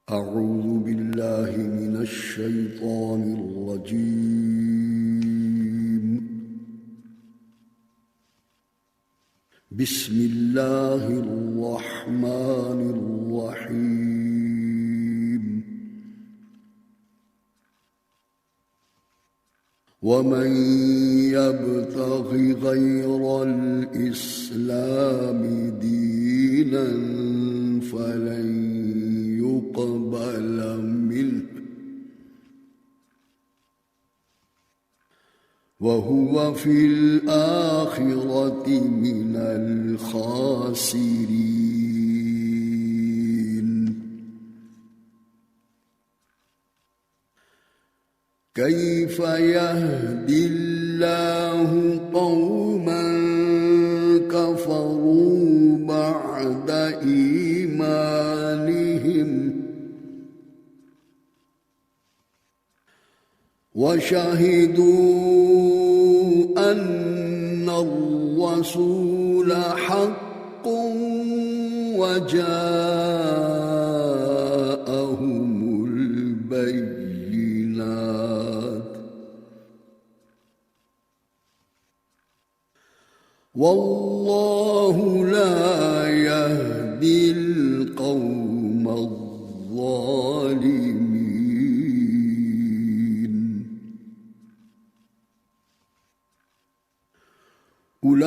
أعوذ بالله من الشيطان الرجيم. بسم الله الرحمن الرحيم. ومن يبتغ غير الإسلام دينا فلن يقبل منه وهو في الآخرة من الخاسرين. كيف يهدي الله قوما كفروا بعد إيمانهم وشهدوا أن الرسول حق وجاءهم البينات والله لا يهدي القوم الظالمين. أولئك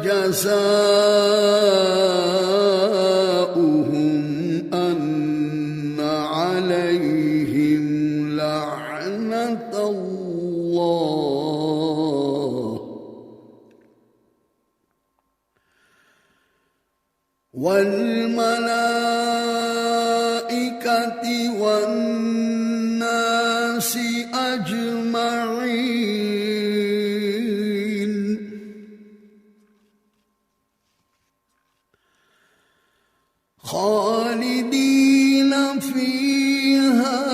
جزاؤهم أن عليهم لعنة الله والملائكة والناس أجمعين. خالدين فيها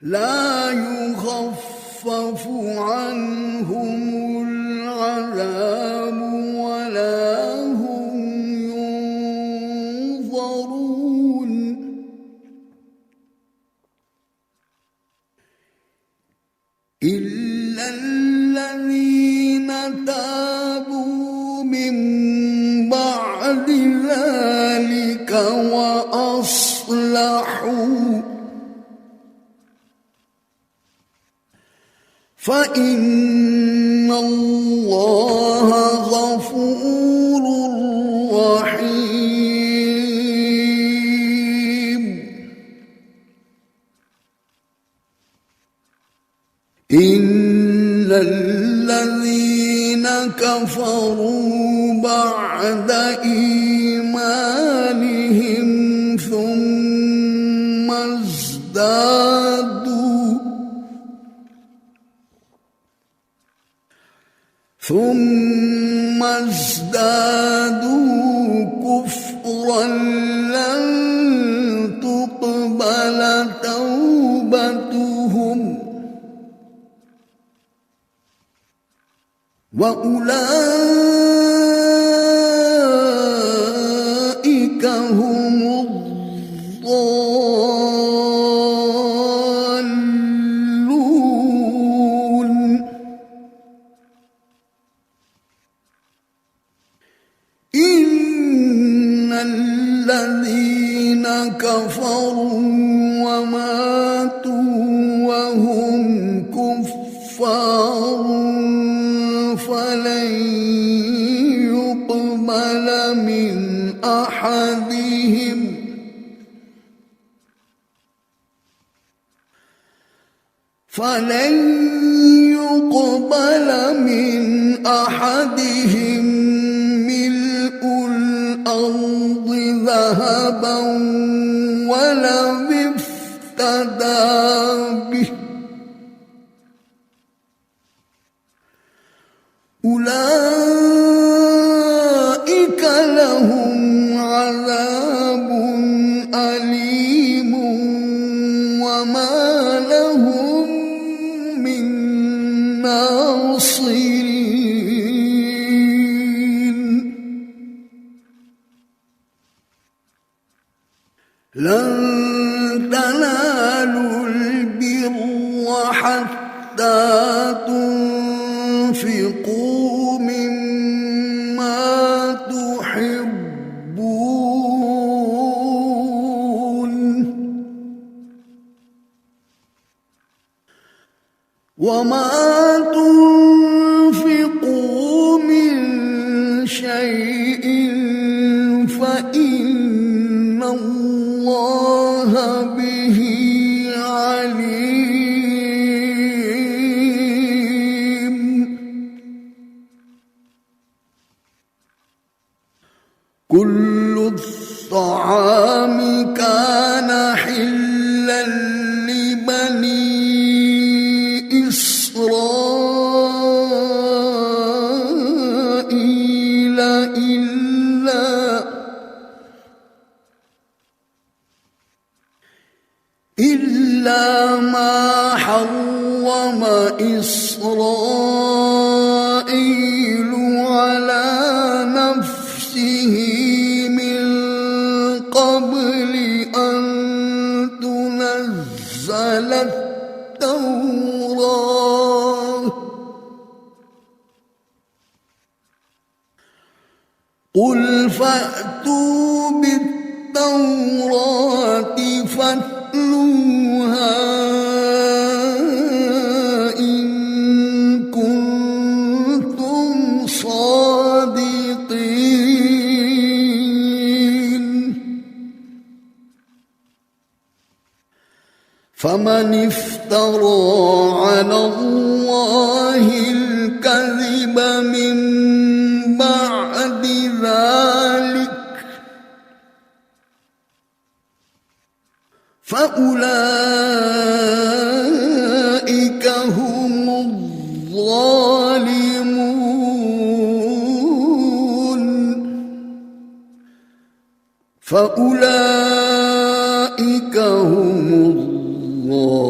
لا يخفف عنهم العذاب ولا هم ينظرون. إلا الذين تابوا من بعد ذلك وأصلحوا فإن الله غفور رحيم. إن الذين كفروا بعد إيمانهم ثم ازدادوا كفرا لن تقبل توبتهم وأولئك هم الضالون. إن الذين كفروا وماتوا وهم كفار فلن يقبل من أحدهم ملء الأرض ذهبا ولو افتدى به أولئك لهم عذاب أليم وما لهم من ناصرين. لن تنالوا البر حتى تنفقوا مما تحبون وما تنفقوا من شيء فإن الله به عليم كل الطعام كان حلا لبني إسرائيل إلا ما حرم إسرائيل على نفسه من قبل أن تنزل التوراة قل فأتوا بالتوراة فاتلوها إن كنتم صادقين فمن افترى على الله الكذب من بعد ذلك فأولئك هم الظالمون فأولئك هم الظالمون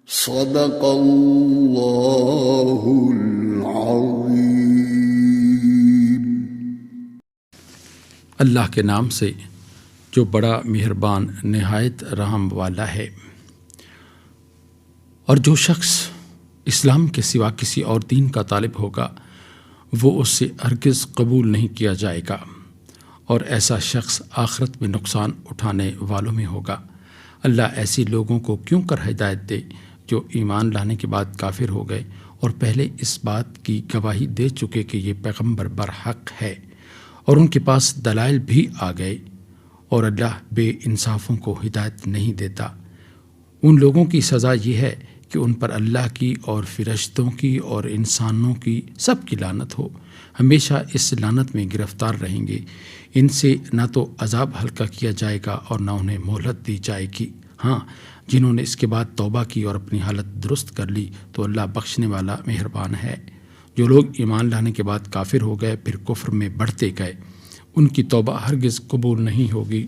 صدق الله العظيم اللہ کے نام سے جو بڑا مہربان نہایت رحم والا ہے۔ اور جو شخص اسلام کے سوا کسی اور دین کا طالب ہوگا وہ اس سے ہرگز قبول نہیں کیا جائے گا، اور ایسا شخص آخرت میں نقصان اٹھانے والوں میں ہوگا۔ اللہ ایسے لوگوں کو کیوں کر ہدایت دے جو ایمان لانے کے بعد کافر ہو گئے اور پہلے اس بات کی گواہی دے چکے کہ یہ پیغمبر برحق ہے اور ان کے پاس دلائل بھی آ گئے، اور اللہ بے انصافوں کو ہدایت نہیں دیتا۔ ان لوگوں کی سزا یہ ہے کہ ان پر اللہ کی اور فرشتوں کی اور انسانوں کی سب کی لعنت ہو، ہمیشہ اس لعنت میں گرفتار رہیں گے۔ ان سے نہ تو عذاب ہلکا کیا جائے گا اور نہ انہیں مہلت دی جائے گی۔ ہاں، جنہوں نے اس کے بعد توبہ کی اور اپنی حالت درست کر لی تو اللہ بخشنے والا مہربان ہے۔ جو لوگ ایمان لانے کے بعد کافر ہو گئے پھر کفر میں بڑھتے گئے ان کی توبہ ہرگز قبول نہیں ہوگی۔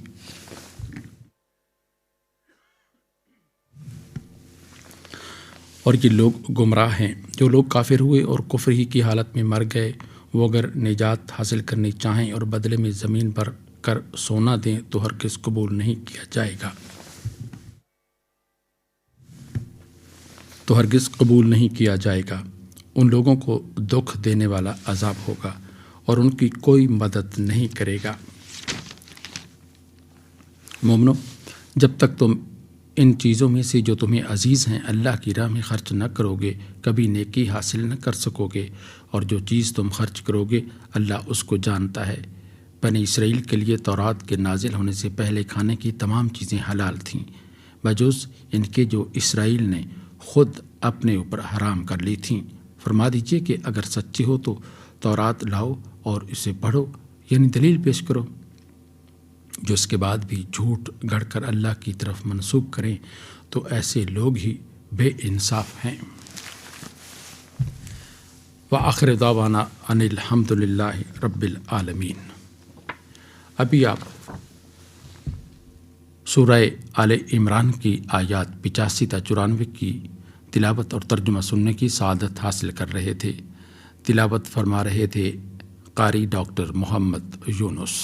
اور یہ لوگ گمراہ ہیں جو لوگ کافر ہوئے اور کفر ہی کی حالت میں مر گئے، وہ اگر نجات حاصل کرنی چاہیں اور بدلے میں زمین پر کر سونا دیں تو ہرگز قبول نہیں کیا جائے گا، ان لوگوں کو دکھ دینے والا عذاب ہوگا اور ان کی کوئی مدد نہیں کرے گا۔ مومنو، جب تک تم ان چیزوں میں سے جو تمہیں عزیز ہیں اللہ کی راہ میں خرچ نہ کرو گے کبھی نیکی حاصل نہ کر سکو گے، اور جو چیز تم خرچ کرو گے اللہ اس کو جانتا ہے۔ بنی اسرائیل کے لیے تورات کے نازل ہونے سے پہلے کھانے کی تمام چیزیں حلال تھیں بجز ان کے جو اسرائیل نے خود اپنے اوپر حرام کر لی تھیں۔ فرما دیجئے کہ اگر سچے ہو تو تورات لاؤ اور اسے پڑھو، یعنی دلیل پیش کرو۔ جو اس کے بعد بھی جھوٹ گڑھ کر اللہ کی طرف منسوب کریں تو ایسے لوگ ہی بے انصاف ہیں۔ وآخر دعوانا ان الحمد للہ رب العالمین۔ ابھی آپ سورہ آل عمران کی آیات 85 تا 94 کی تلاوت اور ترجمہ سننے کی سعادت حاصل کر رہے تھے۔ تلاوت فرما رہے تھے قاری ڈاکٹر محمد یونس۔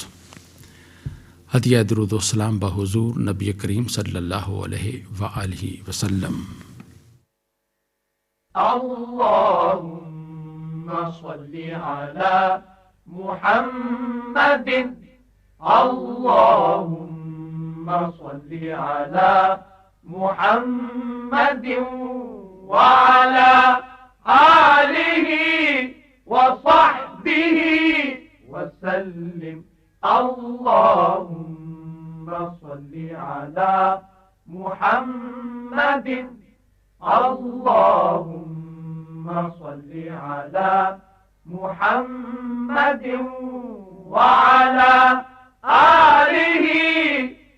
ہدیہ درود و سلام بحضور نبی کریم صلی اللہ علیہ وآلہ وسلم۔ اللهم صل على محمد اللهم صل على محمد وعلى آله وصحبه وسلم اللهم صل على محمد اللهم صل على محمد وعلى آله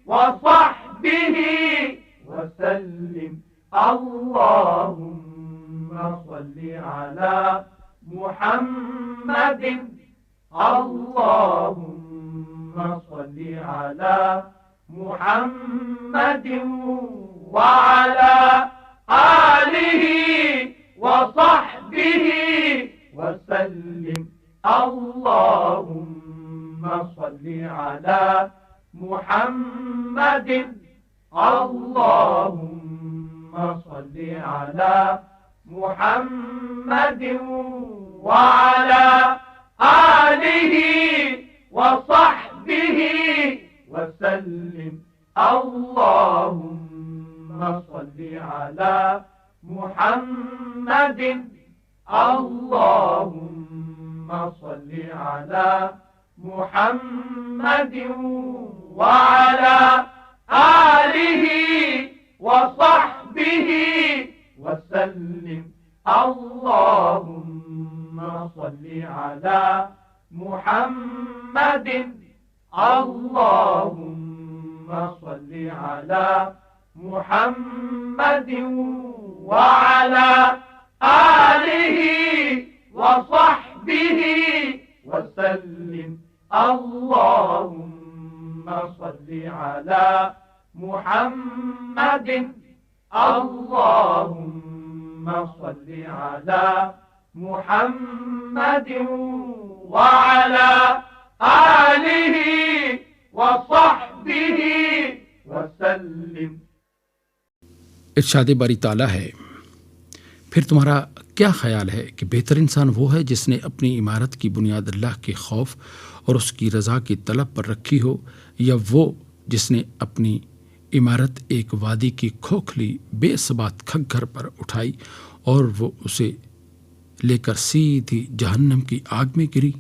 وصحبه وسلم اللهم صل على محمد اللهم صل على محمد وعلى آله وصحبه وسلم اللهم صل على محمد اللهم صل على محمد وعلى آله وصحبه وسلم اللهم صل على محمد اللهم صل على محمد وعلى آله وصحبه وسلم اللهم صل على محمد اللهم صل على محمد وعلى آله وصحبه وسلم اللهم صل على محمد اللهم صل على محمد وعلى آله وصحبه وسلم۔ ارشاد باری تعالیٰ ہے، پھر تمہارا کیا خیال ہے کہ بہتر انسان وہ ہے جس نے اپنی عمارت کی بنیاد اللہ کے خوف اور اس کی رضا کی طلب پر رکھی ہو، یا وہ جس نے اپنی عمارت ایک وادی کی کھوکھلی بے ثبات کھگھر پر اٹھائی اور وہ اسے لے کر سیدھی جہنم کی آگ میں گری؟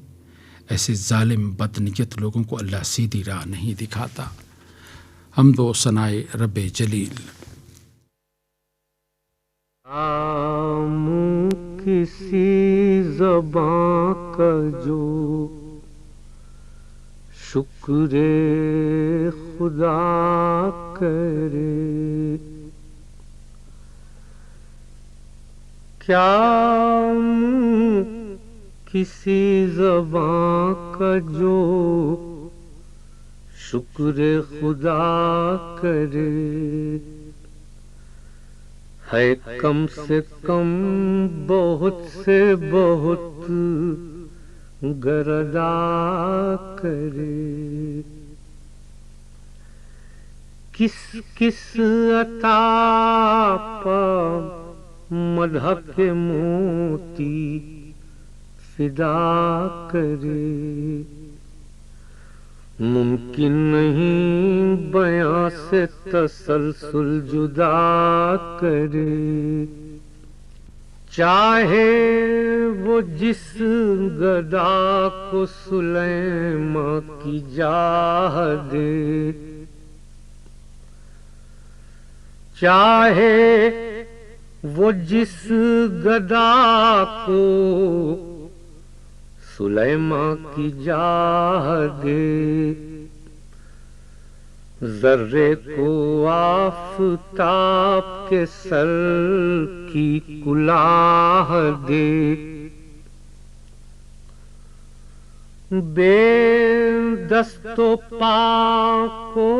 ایسے ظالم بدنیت لوگوں کو اللہ سیدھی راہ نہیں دکھاتا۔ حمد و ثنائے رب جلیل۔ کسی زباں کا جو شکر خدا کرے، کیا کسی زباں کا جو شکر خدا کرے، ہے کم سے کم بہت سے بہت گردا کرے، کس کس عطا پا مدح کے موتی فدا کرے، ممکن نہیں بیاں سے تسلسل جدا کرے، چاہے وہ جس گدا کو سلیمان کی جاہ دے، چاہے وہ جس گدا کو سلیمان کی جاہ دے، ذرے کو آفتاب کے سر کی کلاه دے، بے دست و پا کو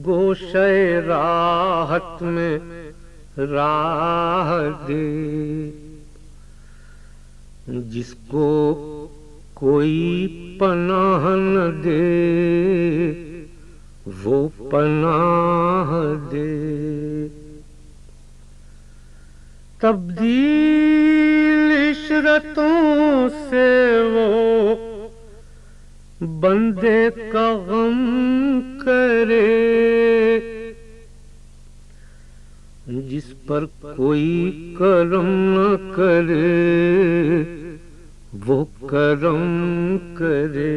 گوشے راحت میں راہ دے، جس کو کوئی پناہ نہ دے وہ پناہ دے. تبدیل عشرتوں سے وہ بندے کا غم کرے جس پر کوئی کرم نہ کرے وہ کرم کرے.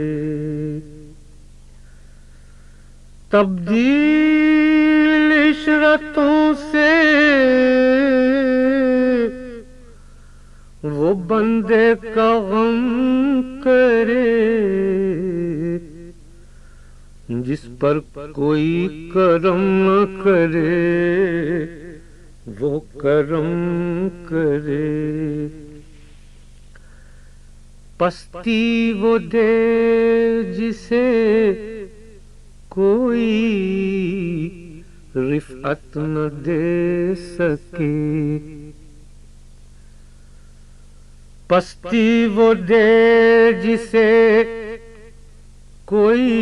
تبدیل عشرتوں سے وہ بندے کا غم کرے جس پر کوئی کرم نہ کرے وہ کرم کرے. پستی وہ دے جسے کوئی رفعت نہ دے سکے. پستی وہ دے جسے کوئی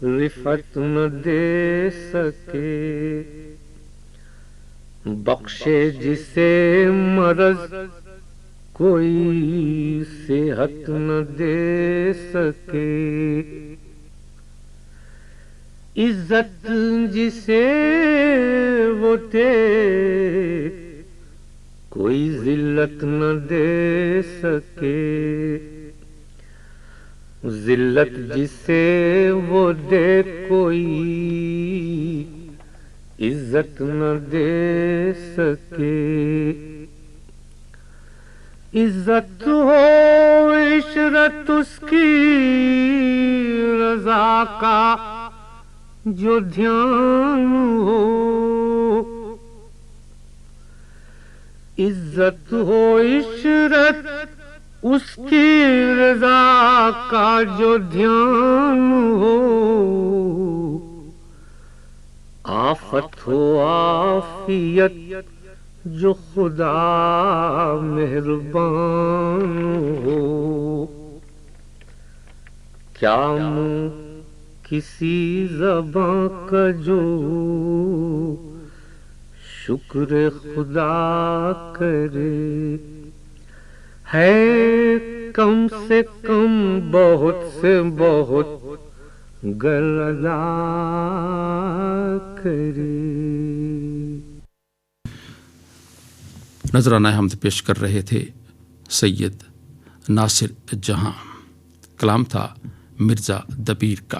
رفعت نہ دے سکے. بخشے جسے مرض کوئی صحت نہ دے سکے. عزت جسے وہ دے کوئی ذلت نہ دے سکے. ذلت جسے وہ دے کوئی عزت نہ دے سکے. عزت ہو عشرت اس کی رضا کا جو دھیان ہو. عزت ہو عشرت اس کی رضا کا جو دھیان ہو. آفت ہو عافیت جو خدا مہربان ہو. کیا منہ کسی زباں کا جو شکر خدا کرے. ہے کم سے کم بہت سے بہت گر ادا کرے. نذرانہ حمد پیش کر رہے تھے سید ناصر جہاں. کلام تھا مرزا دبیر کا.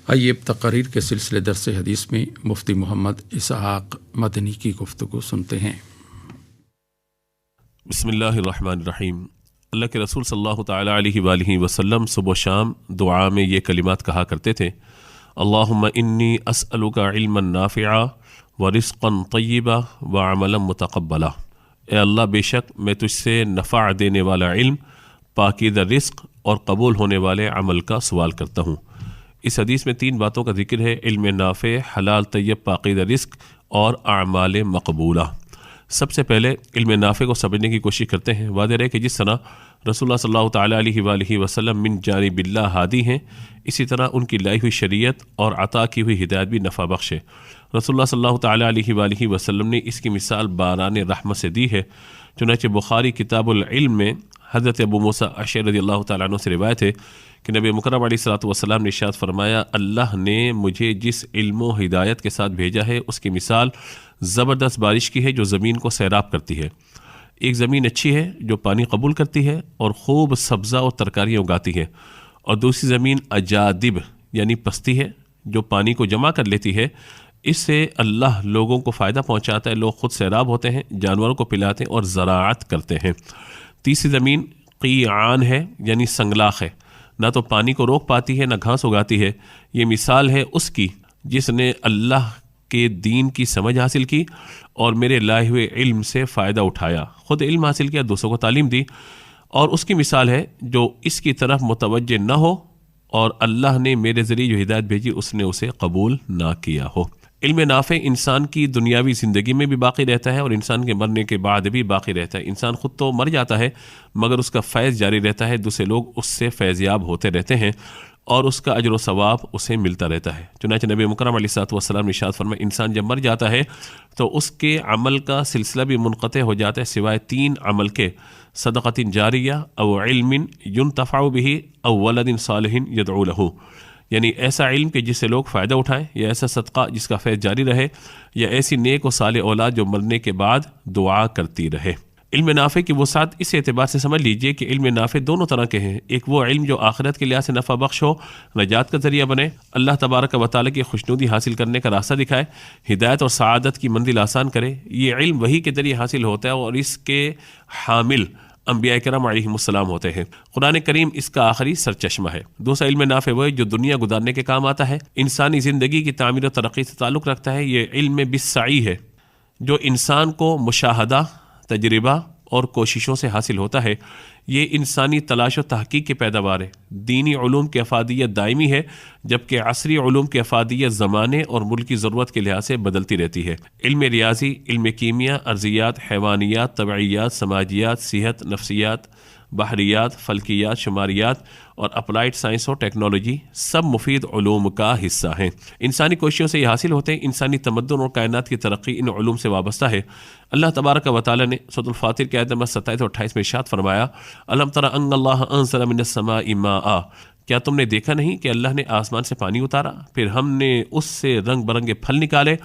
آئیے اب تقاریر کے سلسلے درس حدیث میں مفتی محمد اسحاق مدنی کی گفتگو سنتے ہیں. بسم اللہ الرحمن الرحیم. اللہ کے رسول صلی اللہ تعالیٰ علیہ وآلہ وسلم صبح و شام دعا میں یہ کلمات کہا کرتے تھے. اللہم انی اسألک علما نافعا ورزقا طیبا وعملا متقبلا. اے اللہ بے شک میں تجھ سے نفع دینے والا علم، پاکیزہ رزق اور قبول ہونے والے عمل کا سوال کرتا ہوں. اس حدیث میں 3 باتوں کا ذکر ہے: علم نافع، حلال طیب پاکیزہ رزق اور اعمال مقبولہ. سب سے پہلے علم نافع کو سمجھنے کی کوشش کرتے ہیں. واضح رہے کہ جس طرح رسول اللہ صلی اللہ تعالیٰ علیہ وآلہ وسلم من جانب اللہ ہادی ہیں، اسی طرح ان کی لائی ہوئی شریعت اور عطا کی ہوئی ہدایت بھی نفع بخش ہے. رسول اللہ صلی اللہ تعالیٰ علیہ وآلہ وسلم نے اس کی مثال باران رحمت سے دی ہے. چنانچہ بخاری کتاب العلم میں حضرت ابو موسیٰ اشعری رضی اللہ تعالیٰ عنہ سے روایت ہے کہ نبی مکرم علیہ الصلوۃ والسلام نے ارشاد فرمایا: اللہ نے مجھے جس علم و ہدایت کے ساتھ بھیجا ہے اس کی مثال زبردست بارش کی ہے جو زمین کو سیراب کرتی ہے. ایک زمین اچھی ہے جو پانی قبول کرتی ہے اور خوب سبزہ اور ترکاریاں اگاتی ہے، اور دوسری زمین اجادب یعنی پستی ہے جو پانی کو جمع کر لیتی ہے. اس سے اللہ لوگوں کو فائدہ پہنچاتا ہے، لوگ خود سیراب ہوتے ہیں، جانوروں کو پلاتے ہیں اور زراعت کرتے ہیں. تیسری زمین قیعان ہے یعنی سنگلاخ ہے، نہ تو پانی کو روک پاتی ہے نہ گھاس اگاتی ہے. یہ مثال ہے اس کی جس نے اللہ کے دین کی سمجھ حاصل کی اور میرے لائے ہوئے علم سے فائدہ اٹھایا، خود علم حاصل کیا، دوسروں کو تعلیم دی. اور اس کی مثال ہے جو اس کی طرف متوجہ نہ ہو اور اللہ نے میرے ذریعے جو ہدایت بھیجی اس نے اسے قبول نہ کیا ہو. علم نافع انسان کی دنیاوی زندگی میں بھی باقی رہتا ہے اور انسان کے مرنے کے بعد بھی باقی رہتا ہے۔ انسان خود تو مر جاتا ہے مگر اس کا فیض جاری رہتا ہے، دوسرے لوگ اس سے فیض یاب ہوتے رہتے ہیں اور اس کا اجر و ثواب اسے ملتا رہتا ہے۔ چنانچہ نبی مکرم علیہ الصلوۃ والسلام نے ارشاد فرمایا انسان جب مر جاتا ہے تو اس کے عمل کا سلسلہ بھی منقطع ہو جاتا ہے سوائے 3 عمل کے، صدقۃ جاریہ او علم ینتفع به او ولد صالح یدعو له، یعنی ایسا علم کہ جس سے لوگ فائدہ اٹھائیں، یا ایسا صدقہ جس کا فیض جاری رہے، یا ایسی نیک و صالح اولاد جو مرنے کے بعد دعا کرتی رہے۔ علم نافع کی وسعت اس اعتبار سے سمجھ لیجئے کہ علم نافع دونوں طرح کے ہیں۔ ایک وہ علم جو آخرت کے لحاظ سے نفع بخش ہو، نجات کا ذریعہ بنے، اللہ تبارک و تعالیٰ کی خوشنودی حاصل کرنے کا راستہ دکھائے، ہدایت اور سعادت کی منزل آسان کرے۔ یہ علم وحی کے ذریعے حاصل ہوتا ہے اور اس کے حامل انبیاء کرام علیہم السلام ہوتے ہیں۔ قرآن کریم اس کا آخری سرچشمہ ہے۔ دوسرا علم نافع وہ ہے جو دنیا گزارنے کے کام آتا ہے، انسانی زندگی کی تعمیر و ترقی سے تعلق رکھتا ہے۔ یہ علم بالسعی ہے جو انسان کو مشاہدہ، تجربہ اور کوششوں سے حاصل ہوتا ہے۔ یہ انسانی تلاش و تحقیق کی پیداوار ہے۔ دینی علوم کی افادیت دائمی ہے جبکہ عصری علوم کی افادیت زمانے اور ملک کی ضرورت کے لحاظ سے بدلتی رہتی ہے۔ علم ریاضی، علم کیمیا، ارضیات، حیوانیات، طبعیات، سماجیات، صحت، نفسیات، بحریات، فلکیات، شماریات اور اپلائیڈ سائنس اور ٹیکنالوجی سب مفید علوم کا حصہ ہیں۔ انسانی کوششوں سے یہ حاصل ہوتے ہیں۔ انسانی تمدن اور کائنات کی ترقی ان علوم سے وابستہ ہے۔ اللہ تبارک و تعالیٰ نے سورۃ الفاطر کی آیت نمبر 27 اور 28 میں ارشاد فرمایا الم تر ان اللہ انزل من السماء ماء، کیا تم نے دیکھا نہیں کہ اللہ نے آسمان سے پانی اتارا، پھر ہم نے اس سے رنگ برنگے پھل نکالے،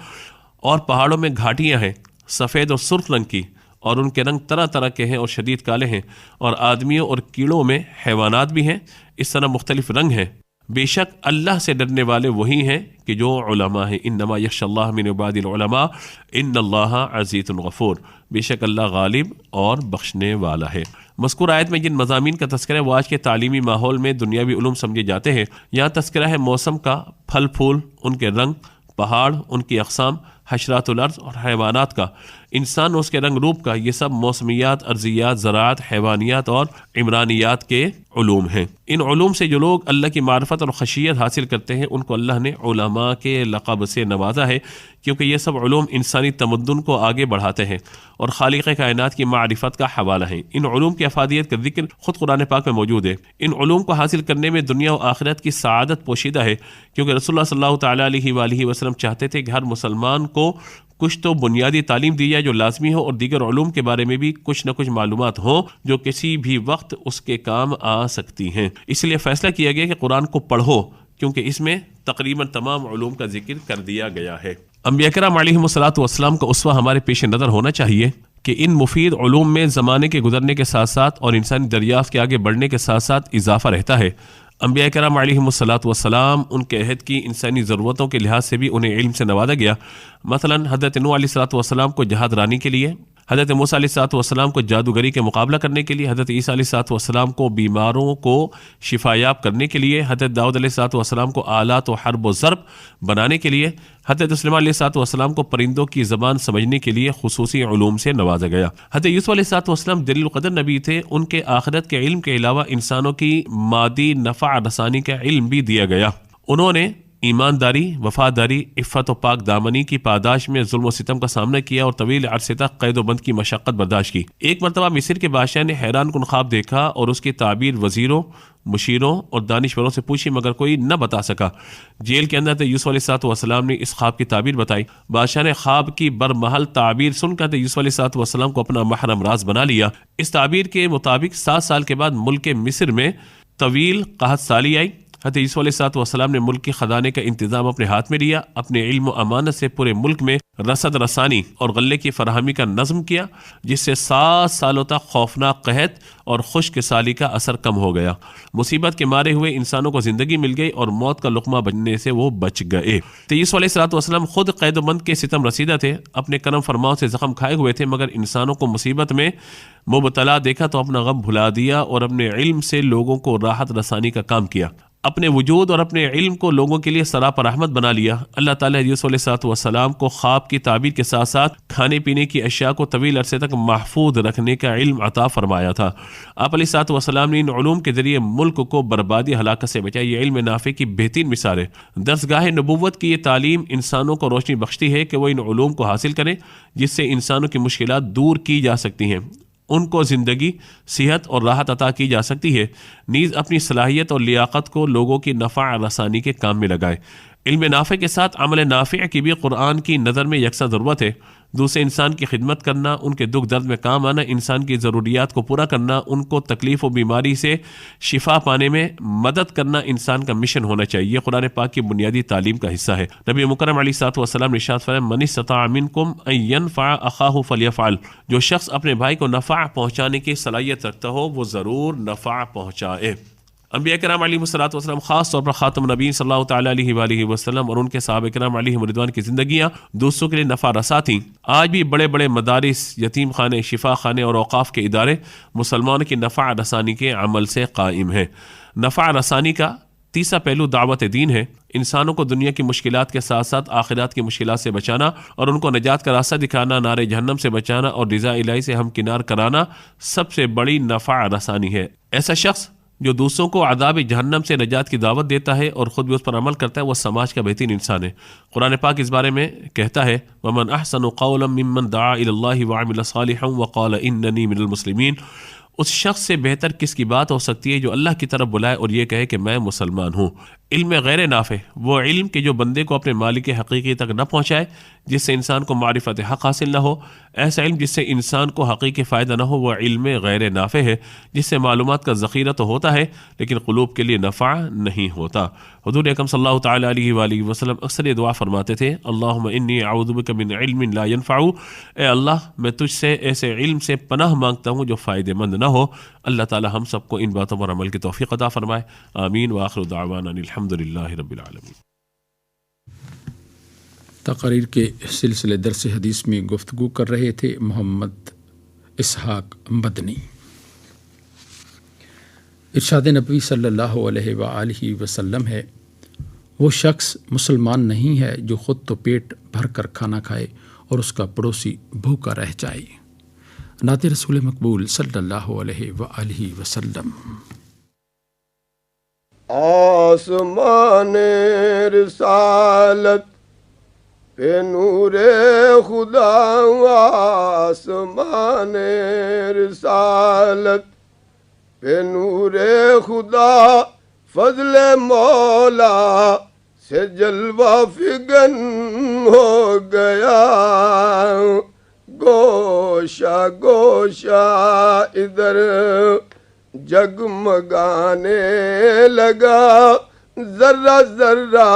اور پہاڑوں میں گھاٹیاں ہیں سفید اور سرخ رنگ کی، اور ان کے رنگ طرح طرح کے ہیں اور شدید کالے ہیں، اور آدمیوں اور کیڑوں میں حیوانات بھی ہیں، اس طرح مختلف رنگ ہیں۔ بے شک اللہ سے ڈرنے والے وہی ہیں کہ جو علماء ہیں، انما یخشی اللہ من عباد العلماء ان اللہ عزیز غفور، بے شک اللہ غالب اور بخشنے والا ہے۔ مذکور آیت میں جن مضامین کا تذکرہ ہے وہ آج کے تعلیمی ماحول میں دنیاوی علوم سمجھے جاتے ہیں۔ یہاں تذکرہ ہے موسم کا، پھل پھول، ان کے رنگ، پہاڑ، ان کی اقسام، حشرات الارض اور حیوانات کا، انسان اور اس کے رنگ روپ کا، یہ سب موسمیات، ارضیات، زراعت، حیوانیات اور عمرانیات کے علوم ہیں۔ ان علوم سے جو لوگ اللہ کی معرفت اور خشیت حاصل کرتے ہیں ان کو اللہ نے علماء کے لقب سے نوازا ہے، کیونکہ یہ سب علوم انسانی تمدن کو آگے بڑھاتے ہیں اور خالق کائنات کی معرفت کا حوالہ ہیں۔ ان علوم کی افادیت کا ذکر خود قرآن پاک میں موجود ہے۔ ان علوم کو حاصل کرنے میں دنیا و آخرت کی سعادت پوشیدہ ہے، کیونکہ رسول اللہ صلی اللہ تعالیٰ علیہ وآلہ وسلم چاہتے تھے کہ ہر مسلمان کو کچھ تو بنیادی تعلیم دی جائے جو لازمی ہو، اور دیگر علوم کے بارے میں بھی کچھ نہ کچھ معلومات ہوں جو کسی بھی وقت اس کے کام آ سکتی ہیں۔ اس لیے فیصلہ کیا گیا کہ قرآن کو پڑھو، کیونکہ اس میں تقریباً تمام علوم کا ذکر کر دیا گیا ہے۔ انبیاء کرام علیہم الصلوۃ والسلام کا اسوہ ہمارے پیش نظر ہونا چاہیے کہ ان مفید علوم میں زمانے کے گزرنے کے ساتھ ساتھ اور انسانی دریافت کے آگے بڑھنے کے ساتھ ساتھ اضافہ رہتا ہے۔ انبیاء کرام علیہم الصلوۃ والسلام ان کے عہد کی انسانی ضرورتوں کے لحاظ سے بھی انہیں علم سے نوازا گیا۔ مثلا حضرت نوح علیہ الصلوۃ والسلام کو جہاد رانی کے لیے، حضرت موسیٰ علیہ الصلوۃ والسلام کو جادوگری کے مقابلہ کرنے کے لیے، حضرت عیسیٰ علیہ الصلوۃ والسلام کو بیماروں کو شفایاب کرنے کے لیے، حضرت داؤد علیہ الصلوۃ والسلام کو آلات و حرب و ضرب بنانے کے لیے، حضرت سلیمان علیہ الصلوۃ والسلام کو پرندوں کی زبان سمجھنے کے لیے خصوصی علوم سے نوازا گیا۔ حضرت یوسف علیہ الصلوۃ والسلام جلیل القدر نبی تھے، ان کے آخرت کے علم کے علاوہ انسانوں کی مادی نفع رسانی کا علم بھی دیا گیا۔ انہوں نے ایمانداری، وفاداری، عفت و پاک دامنی کی پاداش میں ظلم و ستم کا سامنا کیا اور طویل عرصے تک قید و بند کی مشقت برداشت کی۔ ایک مرتبہ مصر کے بادشاہ نے حیران کن خواب دیکھا اور اس کی تعبیر وزیروں، مشیروں اور دانشوروں سے پوچھی مگر کوئی نہ بتا سکا۔ جیل کے اندر یوسف علیہ الصلوۃ والسلام نے اس خواب کی تعبیر بتائی۔ بادشاہ نے خواب کی برمحل تعبیر سن کر یوسف علیہ الصلوۃ والسلام کو اپنا محرم راز بنا لیا۔ اس تعبیر کے مطابق 7 سال کے بعد ملک مصر میں طویل قحط سالی آئی۔ حضرت یوسف علیہ الصلوۃ والسلام نے ملک کے خزانے کا انتظام اپنے ہاتھ میں لیا، اپنے علم و امانت سے پورے ملک میں رسد رسانی اور غلے کی فراہمی کا نظم کیا، جس سے 7 سالوں تک خوفناک قحط اور خشک سالی کا اثر کم ہو گیا۔ مصیبت کے مارے ہوئے انسانوں کو زندگی مل گئی اور موت کا لقمہ بننے سے وہ بچ گئے۔ تو یوسف علیہ الصلوۃ والسلام خود قید و بند کے ستم رسیدہ تھے، اپنے کرم فرماؤں سے زخم کھائے ہوئے تھے، مگر انسانوں کو مصیبت میں مبتلا دیکھا تو اپنا غم بھلا دیا اور اپنے علم سے لوگوں کو راحت رسانی کا کام کیا۔ اپنے وجود اور اپنے علم کو لوگوں کے لیے سراپا رحمت بنا لیا۔ اللہ تعالیٰ یوسف علیہ السلام کو خواب کی تعبیر کے ساتھ ساتھ کھانے پینے کی اشیاء کو طویل عرصے تک محفوظ رکھنے کا علم عطا فرمایا تھا۔ آپ علیہ السلام نے ان علوم کے ذریعے ملک کو بربادی ہلاکت سے بچایا۔ یہ علم نافع کی بہترین مثال ہے۔ درسگاہ نبوت کی یہ تعلیم انسانوں کو روشنی بخشتی ہے کہ وہ ان علوم کو حاصل کریں جس سے انسانوں کی مشکلات دور کی جا سکتی ہیں، ان کو زندگی، صحت اور راحت عطا کی جا سکتی ہے، نیز اپنی صلاحیت اور لیاقت کو لوگوں کی نفع رسانی کے کام میں لگائے۔ علم نافع کے ساتھ عمل نافع کی بھی قرآن کی نظر میں یکساں ضرورت ہے۔ دوسرے انسان کی خدمت کرنا، ان کے دکھ درد میں کام آنا، انسان کی ضروریات کو پورا کرنا، ان کو تکلیف و بیماری سے شفا پانے میں مدد کرنا انسان کا مشن ہونا چاہیے۔ یہ قرآن پاک کی بنیادی تعلیم کا حصہ ہے۔ نبی مکرم علیہ الصلوۃ والسلام نے ارشاد فرمایا، من استطاع منکم ان ینفع اخاہ فلیفعل، جو شخص اپنے بھائی کو نفع پہنچانے کی صلاحیت رکھتا ہو وہ ضرور نفع پہنچائے۔ انبیاء کرام علیہم الصلوۃ والسلام، خاص طور پر خاتم النبیین صلی اللہ تعالیٰ علیہ وآلہ وسلم اور ان کے صحابہ کرام علیہم رضوان کی زندگیاں دوسروں کے لیے نفع رساں تھیں۔ آج بھی بڑے بڑے مدارس، یتیم خانے، شفا خانے اور اوقاف کے ادارے مسلمانوں کی نفع رسانی کے عمل سے قائم ہیں۔ نفع رسانی کا تیسرا پہلو دعوت دین ہے۔ انسانوں کو دنیا کی مشکلات کے ساتھ ساتھ آخرات کی مشکلات سے بچانا اور ان کو نجات کا راستہ دکھانا، نار جہنم سے بچانا اور رضا الہی سے ہمکنار کرانا سب سے بڑی نفع رسانی ہے۔ ایسا شخص جو دوسروں کو عذاب جہنم سے نجات کی دعوت دیتا ہے اور خود بھی اس پر عمل کرتا ہے، وہ سماج کا بہترین انسان ہے۔ قرآن پاک اس بارے میں کہتا ہے، وَمَنْ أَحْسَنُ قَوْلًا مِّمَّنْ دَعَا إِلَى اللَّهِ وَعَمِلَ صَالِحًا وَقَالَ إِنَّنِي مِنَ الْمُسْلِمِينَ۔ اس شخص سے بہتر کس کی بات ہو سکتی ہے جو اللہ کی طرف بلائے اور یہ کہے کہ میں مسلمان ہوں۔ علم غیر نافع، وہ علم کہ جو بندے کو اپنے مالک حقیقی تک نہ پہنچائے، جس سے انسان کو معرفت حق حاصل نہ ہو۔ ایسا علم جس سے انسان کو حقیقی فائدہ نہ ہو وہ علم غیر نافع ہے، جس سے معلومات کا ذخیرہ تو ہوتا ہے لیکن قلوب کے لیے نفع نہیں ہوتا۔ حضور اکرم صلی اللہ تعالیٰ علیہ وآلہ وسلم اکثر یہ دعا فرماتے تھے، اللہم انی اعوذ بک من علم لا ینفع، اے اللہ میں تجھ سے ایسے علم سے پناہ مانگتا ہوں جو فائدہ مند نہ ہو۔ اللہ تعالی ہم سب کو ان باتوں پر عمل کی توفیق عطا فرمائے، آمین۔ وآخر دعوانا الحمد للہ رب العالمین۔ تقریر کے سلسلے درس حدیث میں گفتگو کر رہے تھے محمد اسحاق مدنی۔ ارشاد نبوی صلی اللہ علیہ وآلہ وسلم ہے، وہ شخص مسلمان نہیں ہے جو خود تو پیٹ بھر کر کھانا کھائے اور اس کا پڑوسی بھوکا رہ جائے۔ نعت رسول مقبول صلی اللہ علیہ وآلہ وسلم۔ آسمان رسالت پہ نور خدا، آسمان رسالت پہ نور خدا، فضل مولا سے جلوہ فگن ہو گیا، گوشہ گوشہ ادھر جگمگانے لگا، ذرہ ذرہ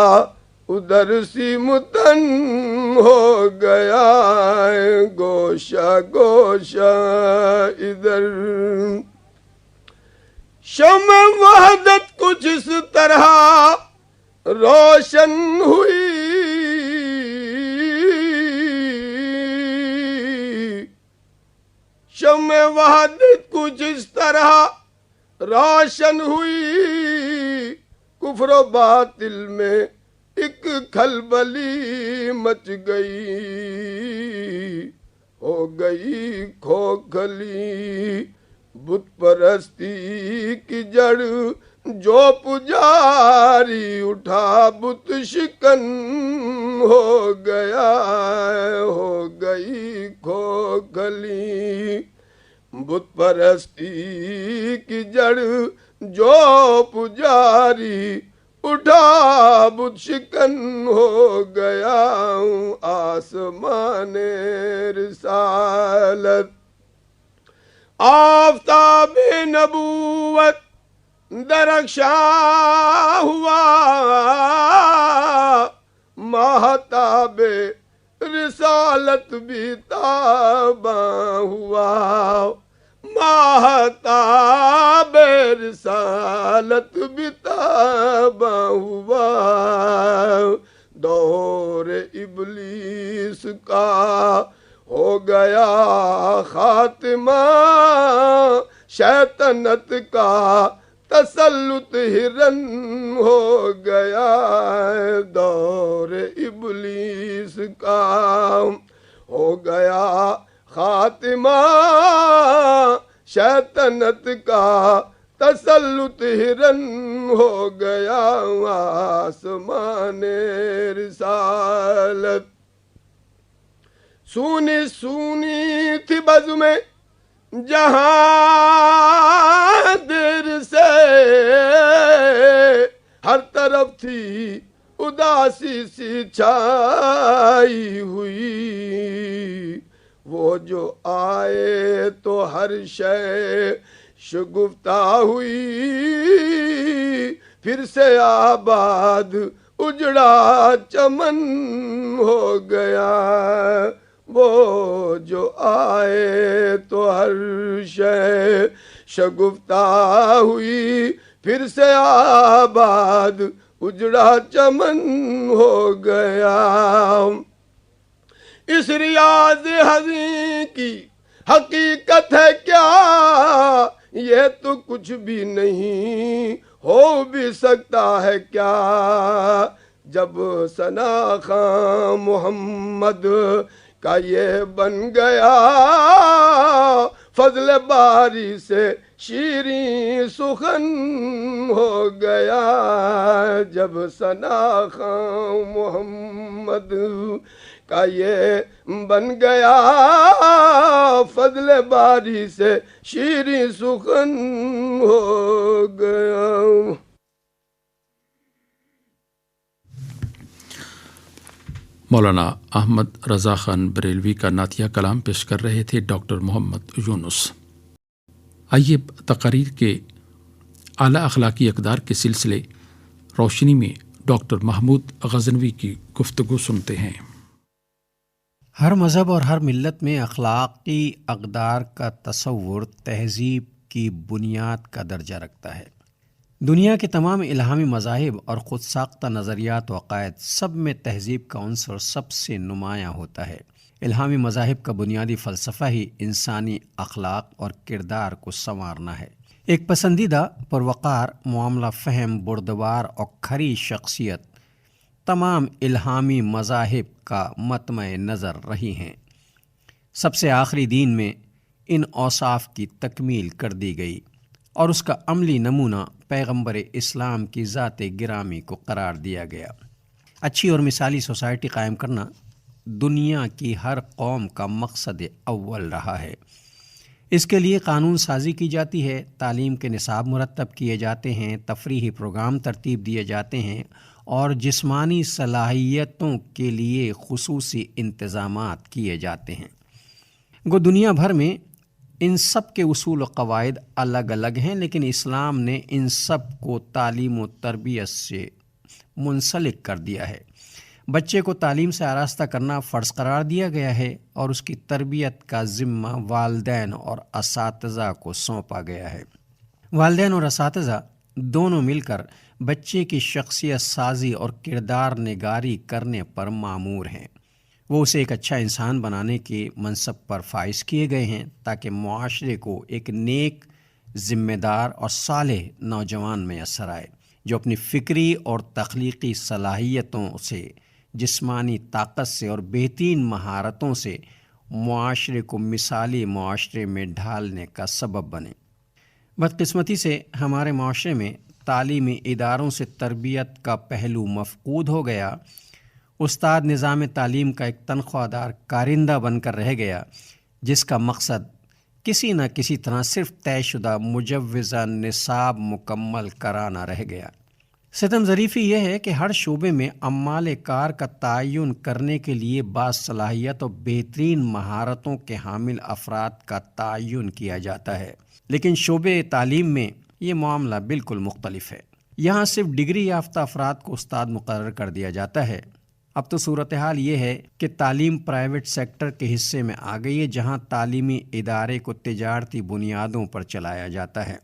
ادھر سیمتن ہو گیا، گوشہ گوشہ ادھر۔ شمع وحدت کچھ اس طرح روشن ہوئی، شمع وحدت کچھ اس طرح روشن ہوئی، کفر و باطل میں ایک کھلبلی مچ گئی، ہو گئی کھوکھلی بت پرستی کی جڑ، جو پجاری اٹھا بت شکن ہو گیا، ہو گئی کھوکھلی بت پرستی کی جڑ، جو پجاری اٹھا بت شکن ہو گیا، آسمان رسالت آفتاب نبوت درخشاں ہوا، ماہتاب رسالت بھی تاباں ہوا، ماہتاب رسالت بھی تاباں ہوا، دور ابلیس کا ہو گیا خاتمہ، شیطنت کا تسلط ہرن ہو گیا، دور ابلیس کا ہو گیا خاتمہ، شیطنت کا تسلط ہرن ہو گیا، آسمان رسالت سونی سونی تھی بز میں جہاں دیر سے، ہر طرف تھی اداسی سی چھائی ہوئی، وہ جو آئے تو ہر شے شگفتہ ہوئی، پھر سے آباد اجڑا چمن ہو گیا، وہ جو آئے تو ہر شے شگفتہ ہوئی، پھر سے آباد اجڑا چمن ہو گیا۔ اس ریاض ہضیں کی حقیقت ہے کیا، یہ تو کچھ بھی نہیں ہو بھی سکتا ہے کیا، جب ثنا خاں محمد کا یہ بن گیا، فضل باری سے شیریں سخن ہو گیا، جب ثنا خاں محمد کا یہ بن گیا، فضل باری سے شیریں سخن ہو گیا۔ مولانا احمد رضا خان بریلوی کا نعتیہ کلام پیش کر رہے تھے ڈاکٹر محمد یونس۔ آئیے تقاریر کے اعلیٰ اخلاقی اقدار کے سلسلے روشنی میں ڈاکٹر محمود غزنوی کی گفتگو سنتے ہیں۔ ہر مذہب اور ہر ملت میں اخلاقی اقدار کا تصور تہذیب کی بنیاد کا درجہ رکھتا ہے۔ دنیا کے تمام الہامی مذاہب اور خود ساختہ نظریات و عقائد سب میں تہذیب کا عنصر سب سے نمایاں ہوتا ہے۔ الہامی مذاہب کا بنیادی فلسفہ ہی انسانی اخلاق اور کردار کو سنوارنا ہے۔ ایک پسندیدہ، پروقار، معاملہ فہم، بردبار اور کھری شخصیت تمام الہامی مذاہب کا مطمع نظر رہی ہیں۔ سب سے آخری دین میں ان اوصاف کی تکمیل کر دی گئی اور اس کا عملی نمونہ پیغمبر اسلام کی ذات گرامی کو قرار دیا گیا۔ اچھی اور مثالی سوسائٹی قائم کرنا دنیا کی ہر قوم کا مقصد اول رہا ہے۔ اس کے لیے قانون سازی کی جاتی ہے، تعلیم کے نصاب مرتب کیے جاتے ہیں، تفریحی پروگرام ترتیب دیے جاتے ہیں اور جسمانی صلاحیتوں کے لیے خصوصی انتظامات کیے جاتے ہیں۔ گو دنیا بھر میں ان سب کے اصول و قواعد الگ الگ ہیں، لیکن اسلام نے ان سب کو تعلیم و تربیت سے منسلک کر دیا ہے۔ بچے کو تعلیم سے آراستہ کرنا فرض قرار دیا گیا ہے اور اس کی تربیت کا ذمہ والدین اور اساتذہ کو سونپا گیا ہے۔ والدین اور اساتذہ دونوں مل کر بچے کی شخصیت سازی اور کردار نگاری کرنے پر مامور ہیں۔ وہ اسے ایک اچھا انسان بنانے کے منصب پر فائز کیے گئے ہیں تاکہ معاشرے کو ایک نیک، ذمہ دار اور صالح نوجوان میسر آئے جو اپنی فکری اور تخلیقی صلاحیتوں سے، جسمانی طاقت سے اور بہترین مہارتوں سے معاشرے کو مثالی معاشرے میں ڈھالنے کا سبب بنے۔ بدقسمتی سے ہمارے معاشرے میں تعلیمی اداروں سے تربیت کا پہلو مفقود ہو گیا۔ استاد نظام تعلیم کا ایک تنخواہ دار کارندہ بن کر رہ گیا جس کا مقصد کسی نہ کسی طرح صرف طے شدہ مجوزہ نصاب مکمل کرانا رہ گیا۔ ستم ظریفی یہ ہے کہ ہر شعبے میں عمال کار کا تعین کرنے کے لیے باصلاحیت اور بہترین مہارتوں کے حامل افراد کا تعین کیا جاتا ہے، لیکن شعبے تعلیم میں یہ معاملہ بالکل مختلف ہے۔ یہاں صرف ڈگری یافتہ افراد کو استاد مقرر کر دیا جاتا ہے۔ اب تو صورتحال یہ ہے کہ تعلیم پرائیویٹ سیکٹر کے حصے میں آ گئی ہے، جہاں تعلیمی ادارے کو تجارتی بنیادوں پر چلایا جاتا ہے۔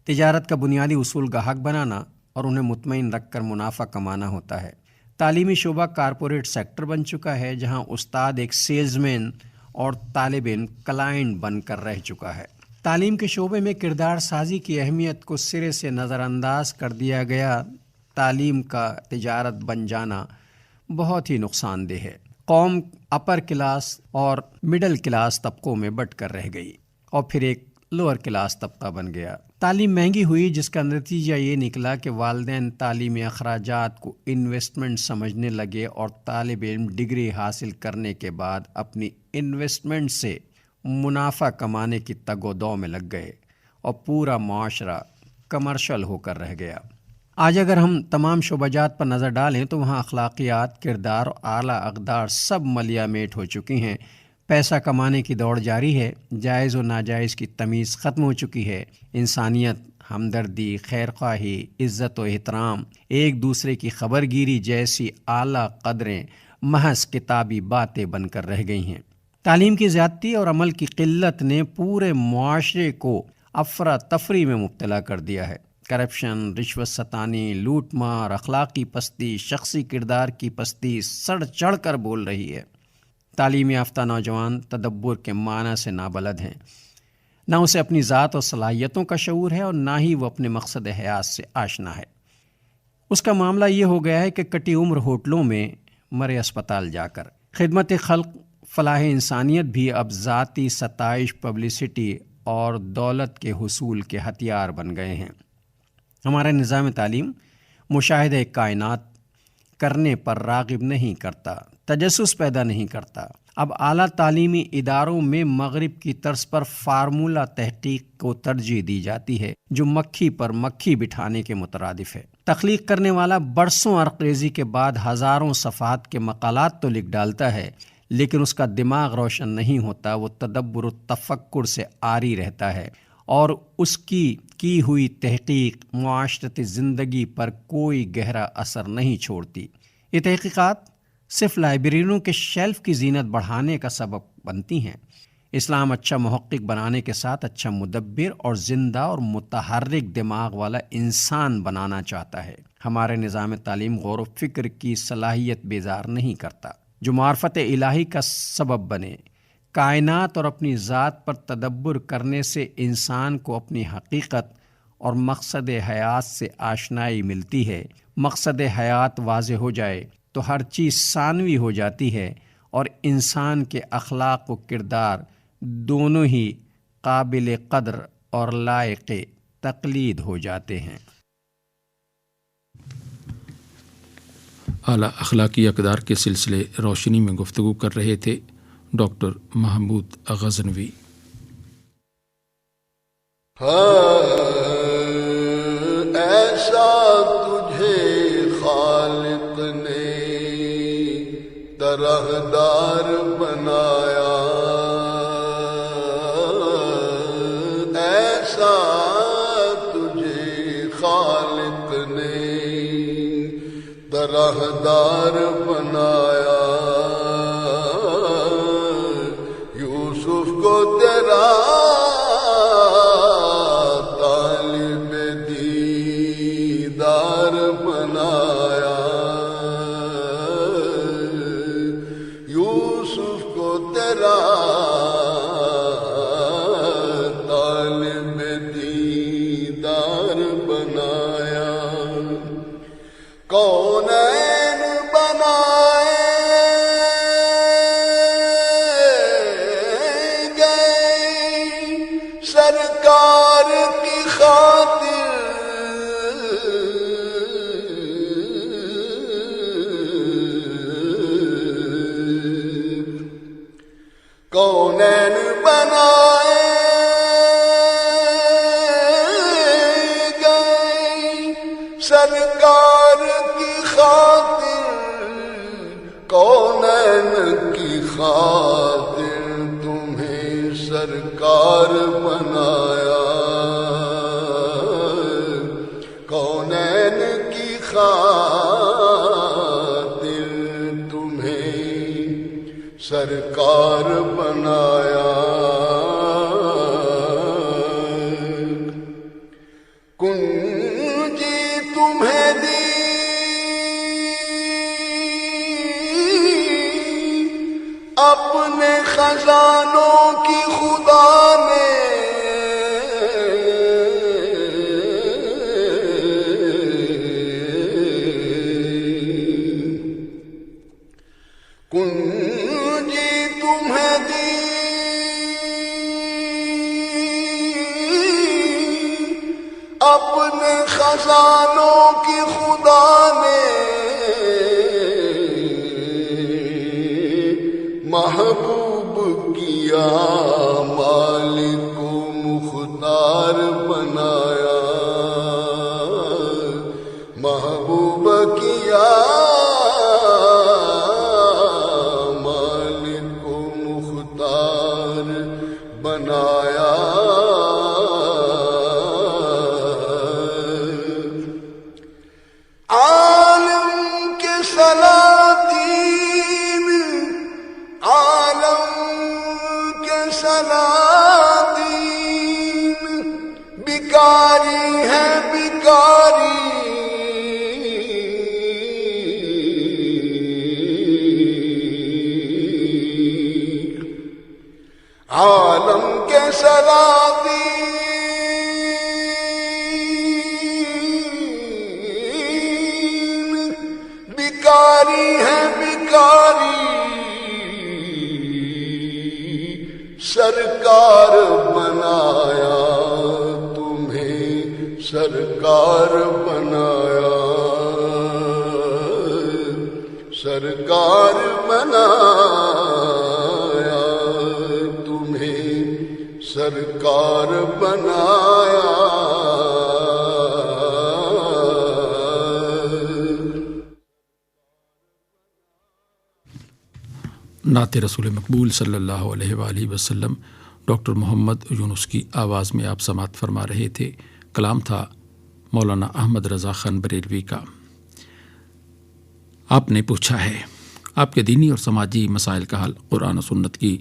تجارت کا بنیادی اصول گاہک بنانا اور انہیں مطمئن رکھ کر منافع کمانا ہوتا ہے۔ تعلیمی شعبہ کارپوریٹ سیکٹر بن چکا ہے، جہاں استاد ایک سیلز مین اور طالب علم کلائنٹ بن کر رہ چکا ہے۔ تعلیم کے شعبے میں کردار سازی کی اہمیت کو سرے سے نظر انداز کر دیا گیا۔ تعلیم کا تجارت بن جانا بہت ہی نقصان دہ ہے۔ قوم اپر کلاس اور مڈل کلاس طبقوں میں بٹ کر رہ گئی اور پھر ایک لوور کلاس طبقہ بن گیا۔ تعلیم مہنگی ہوئی، جس کا نتیجہ یہ نکلا کہ والدین تعلیمی اخراجات کو انویسٹمنٹ سمجھنے لگے اور طالب علم ڈگری حاصل کرنے کے بعد اپنی انویسٹمنٹ سے منافع کمانے کی تگ و دو میں لگ گئے اور پورا معاشرہ کمرشل ہو کر رہ گیا۔ آج اگر ہم تمام شعبہ جات پر نظر ڈالیں تو وہاں اخلاقیات، کردار اور اعلیٰ اقدار سب ملیا میٹ ہو چکی ہیں۔ پیسہ کمانے کی دوڑ جاری ہے، جائز و ناجائز کی تمیز ختم ہو چکی ہے۔ انسانیت، ہمدردی، خیرخواہی، عزت و احترام، ایک دوسرے کی خبر گیری جیسی اعلیٰ قدریں محض کتابی باتیں بن کر رہ گئی ہیں۔ تعلیم کی زیادتی اور عمل کی قلت نے پورے معاشرے کو افراتفری میں مبتلا کر دیا ہے۔ کرپشن، رشوت ستانی، لوٹ مار، اخلاقی پستی، شخصی کردار کی پستی سڑ چڑھ کر بول رہی ہے۔ تعلیم یافتہ نوجوان تدبر کے معنی سے نابلد ہیں، نہ اسے اپنی ذات اور صلاحیتوں کا شعور ہے اور نہ ہی وہ اپنے مقصد حیات سے آشنا ہے۔ اس کا معاملہ یہ ہو گیا ہے کہ کٹی عمر ہوٹلوں میں، مرے اسپتال جا کر۔ خدمت خلق، فلاح انسانیت بھی اب ذاتی ستائش، پبلسٹی اور دولت کے حصول کے ہتھیار بن گئے ہیں۔ ہمارا نظام تعلیم مشاہدہ کائنات کرنے پر راغب نہیں کرتا، تجسس پیدا نہیں کرتا۔ اب اعلیٰ تعلیمی اداروں میں مغرب کی طرز پر فارمولہ تحقیق کو ترجیح دی جاتی ہے، جو مکھی پر مکھی بٹھانے کے مترادف ہے۔ تخلیق کرنے والا برسوں عرق ریزی کے بعد ہزاروں صفحات کے مقالات تو لکھ ڈالتا ہے، لیکن اس کا دماغ روشن نہیں ہوتا، وہ تدبر و تفکر سے عاری رہتا ہے اور اس کی ہوئی تحقیق معاشرتی زندگی پر کوئی گہرا اثر نہیں چھوڑتی۔ یہ تحقیقات صرف لائبریریوں کے شیلف کی زینت بڑھانے کا سبب بنتی ہیں۔ اسلام اچھا محقق بنانے کے ساتھ اچھا مدبر اور زندہ اور متحرک دماغ والا انسان بنانا چاہتا ہے۔ ہمارے نظام تعلیم غور و فکر کی صلاحیت بیزار نہیں کرتا، جو معرفت الہی کا سبب بنے۔ کائنات اور اپنی ذات پر تدبر کرنے سے انسان کو اپنی حقیقت اور مقصد حیات سے آشنائی ملتی ہے۔ مقصد حیات واضح ہو جائے تو ہر چیز ثانوی ہو جاتی ہے اور انسان کے اخلاق و کردار دونوں ہی قابل قدر اور لائق تقلید ہو جاتے ہیں۔ اعلیٰ اخلاقی اقدار کے سلسلے روشنی میں گفتگو کر رہے تھے ڈاکٹر محمود غزنوی۔ ایسا تجھے خالق نے طرحدار بنایا، ایسا تجھے خالق نے طرحدار بنایا، یوسف کو تیرا طالب دیدار بنایا، یوسف کو تیرا طالب دیدار بنایا، کونین بنائے گئے سرکار کی خاطر، کونین بنائے گئے سرکار کی خاطر، کونین کی خاطر تمہیں سرکار بنایا، کونین کی خاطر تمہیں سرکار بنایا، کنجی تمہیں دی اپنے خزانوں کی خدا نے، دی اپنے خزانوں کی خدا نے، محبوب کیا مالک کو مختار بنایا، محبوب کیا مالک کو مختار بنایا۔ عالم کے سلاطین، عالم کے سلاطین بیکاری ہے بیکاری، عالم کے سلاطین بیکاری ہے بیکاری، سرکار بنایا تمہیں، سرکار بنایا، سرکار بنایا تمہیں، سرکار بنایا۔ نعت رسول مقبول صلی اللہ علیہ وآلہ وسلم ڈاکٹر محمد یونس کی آواز میں آپ سماعت فرما رہے تھے۔ کلام تھا مولانا احمد رضا خان بریلوی کا۔ آپ نے پوچھا ہے، آپ کے دینی اور سماجی مسائل کا حل قرآن و سنت کی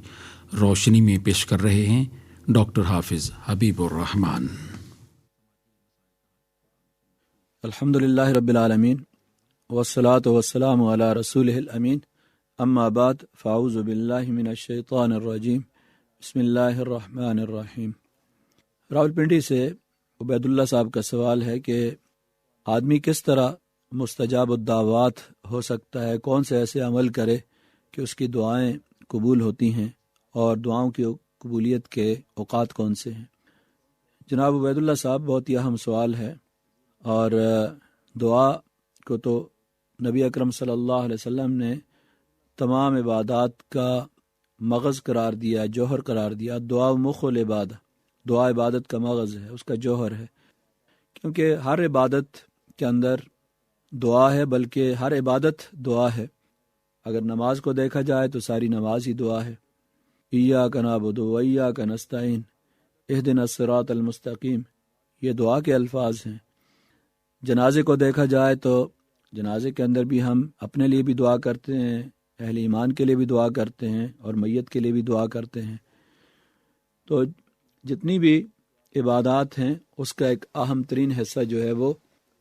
روشنی میں پیش کر رہے ہیں ڈاکٹر حافظ حبیب الرحمان۔ الحمدللہ رب العالمین والصلاة والسلام علی رسولہ الامین، اما بعد فاعوذ باللہ من الشیطان الرجیم، بسم اللہ الرحمن الرحیم۔ راولپنڈی سے عبید اللہ صاحب کا سوال ہے کہ آدمی کس طرح مستجاب الدعوات ہو سکتا ہے، کون سے ایسے عمل کرے کہ اس کی دعائیں قبول ہوتی ہیں، اور دعاؤں کی قبولیت کے اوقات کون سے ہیں؟ جناب عبید اللہ صاحب، بہت ہی اہم سوال ہے، اور دعا کو تو نبی اکرم صلی اللہ علیہ وسلم نے تمام عبادات کا مغز قرار دیا، جوہر قرار دیا۔ دعا مخ العبادہ، دعا عبادت کا مغز ہے، اس کا جوہر ہے، کیونکہ ہر عبادت کے اندر دعا ہے، بلکہ ہر عبادت دعا ہے۔ اگر نماز کو دیکھا جائے تو ساری نماز ہی دعا ہے۔ ایاک نعبد و ایاک نستعین اہدنا الصراط المستقیم، یہ دعا کے الفاظ ہیں۔ جنازے کو دیکھا جائے تو جنازے کے اندر بھی ہم اپنے لیے بھی دعا کرتے ہیں، اہل ایمان کے لیے بھی دعا کرتے ہیں، اور میت کے لیے بھی دعا کرتے ہیں۔ تو جتنی بھی عبادات ہیں اس کا ایک اہم ترین حصہ جو ہے وہ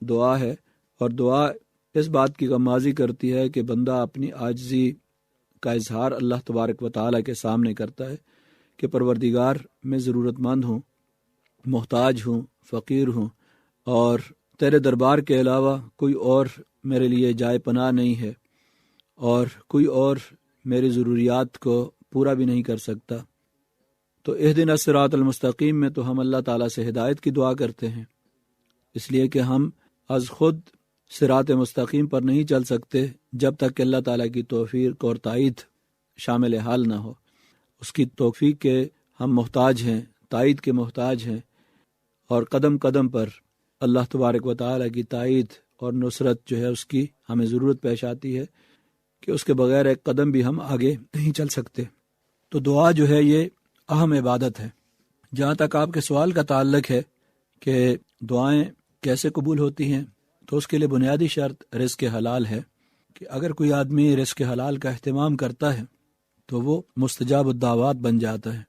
دعا ہے، اور دعا اس بات کی غمازی کرتی ہے کہ بندہ اپنی عاجزی کا اظہار اللہ تبارک و تعالیٰ کے سامنے کرتا ہے کہ پروردگار میں ضرورت مند ہوں، محتاج ہوں، فقیر ہوں، اور تیرے دربار کے علاوہ کوئی اور میرے لیے جائے پناہ نہیں ہے، اور کوئی اور میری ضروریات کو پورا بھی نہیں کر سکتا۔ تو اہدنا الصراط المستقیم میں تو ہم اللہ تعالیٰ سے ہدایت کی دعا کرتے ہیں، اس لیے کہ ہم از خود صراط مستقیم پر نہیں چل سکتے جب تک کہ اللہ تعالیٰ کی توفیق اور تائید شامل حال نہ ہو۔ اس کی توفیق کے ہم محتاج ہیں، تائید کے محتاج ہیں، اور قدم قدم پر اللہ تبارک و تعالیٰ کی تائید اور نصرت جو ہے اس کی ہمیں ضرورت پیش آتی ہے کہ اس کے بغیر ایک قدم بھی ہم آگے نہیں چل سکتے۔ تو دعا جو ہے یہ اہم عبادت ہے۔ جہاں تک آپ کے سوال کا تعلق ہے کہ دعائیں کیسے قبول ہوتی ہیں، تو اس کے لیے بنیادی شرط رزق حلال ہے، کہ اگر کوئی آدمی رزق حلال کا اہتمام کرتا ہے تو وہ مستجاب الدعوات بن جاتا ہے۔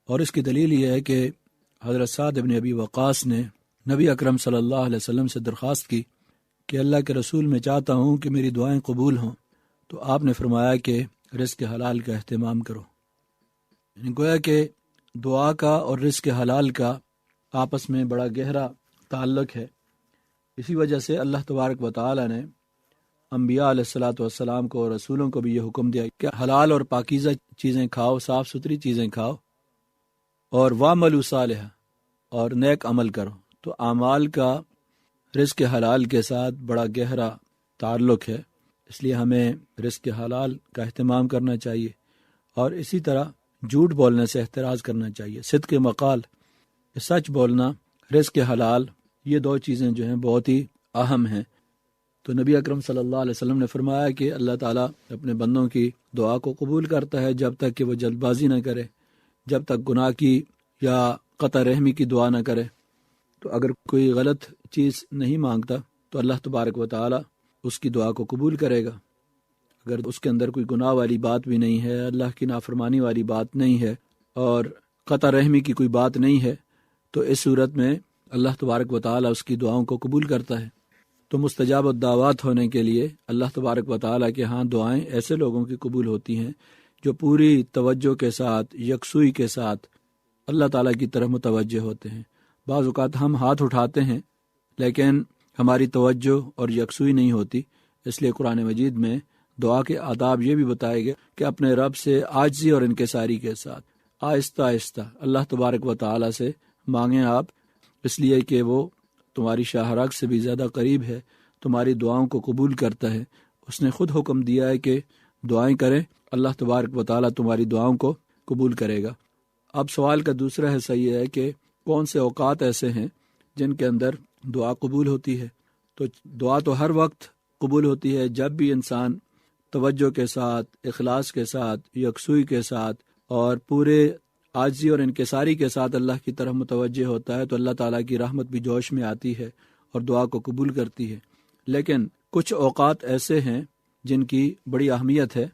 اور اس کی دلیل یہ ہے کہ حضرت سعد بن ابی وقاص نے نبی اکرم صلی اللہ علیہ وسلم سے درخواست کی کہ اللہ کے رسول، میں چاہتا ہوں کہ میری دعائیں قبول ہوں، تو آپ نے فرمایا کہ رزق حلال کا اہتمام کرو۔ یعنی گویا کہ دعا کا اور رزق حلال کا آپس میں بڑا گہرا تعلق ہے۔ اسی وجہ سے اللہ تبارک و تعالی نے انبیاء علیہ الصلوۃ والسلام کو اور رسولوں کو بھی یہ حکم دیا کہ حلال اور پاکیزہ چیزیں کھاؤ، صاف ستھری چیزیں کھاؤ، اور وَاعْمَلُوا صالحا، اور نیک عمل کرو۔ تو اعمال کا رزق حلال کے ساتھ بڑا گہرا تعلق ہے، اس لیے ہمیں رزق حلال کا اہتمام کرنا چاہیے، اور اسی طرح جھوٹ بولنے سے احتراز کرنا چاہیے۔ صدق مقال، سچ بولنا، رزق حلال، یہ دو چیزیں جو ہیں بہت ہی اہم ہیں۔ تو نبی اکرم صلی اللہ علیہ وسلم نے فرمایا کہ اللہ تعالیٰ اپنے بندوں کی دعا کو قبول کرتا ہے جب تک کہ وہ جلد بازی نہ کرے، جب تک گناہ کی یا قطع رحمی کی دعا نہ کرے۔ تو اگر کوئی غلط چیز نہیں مانگتا تو اللہ تبارک و تعالیٰ اس کی دعا کو قبول کرے گا۔ اگر اس کے اندر کوئی گناہ والی بات بھی نہیں ہے، اللہ کی نافرمانی والی بات نہیں ہے، اور قطع رحمی کی کوئی بات نہیں ہے، تو اس صورت میں اللہ تبارک و تعالیٰ اس کی دعاؤں کو قبول کرتا ہے۔ تو مستجاب الدعوات ہونے کے لیے اللہ تبارک و تعالیٰ کے ہاں دعائیں ایسے لوگوں کی قبول ہوتی ہیں جو پوری توجہ کے ساتھ، یکسوئی کے ساتھ اللہ تعالیٰ کی طرف متوجہ ہوتے ہیں۔ بعض اوقات ہم ہاتھ اٹھاتے ہیں لیکن ہماری توجہ اور یکسوئی نہیں ہوتی، اس لیے قرآن مجید میں دعا کے آداب یہ بھی بتائے گئے کہ اپنے رب سے عاجزی اور انکساری کے ساتھ آہستہ آہستہ اللہ تبارک و تعالیٰ سے مانگیں آپ، اس لیے کہ وہ تمہاری شاہراگ سے بھی زیادہ قریب ہے، تمہاری دعاؤں کو قبول کرتا ہے۔ اس نے خود حکم دیا ہے کہ دعائیں کریں، اللہ تبارک و تعالیٰ تمہاری دعاؤں کو قبول کرے گا۔ اب سوال کا دوسرا حصہ یہ ہے کہ کون سے اوقات ایسے ہیں جن کے اندر دعا قبول ہوتی ہے؟ تو دعا تو ہر وقت قبول ہوتی ہے جب بھی انسان توجہ کے ساتھ، اخلاص کے ساتھ، یکسوئی کے ساتھ اور پورے عاجزی اور انکساری کے ساتھ اللہ کی طرف متوجہ ہوتا ہے، تو اللہ تعالیٰ کی رحمت بھی جوش میں آتی ہے اور دعا کو قبول کرتی ہے۔ لیکن کچھ اوقات ایسے ہیں جن کی بڑی اہمیت ہے،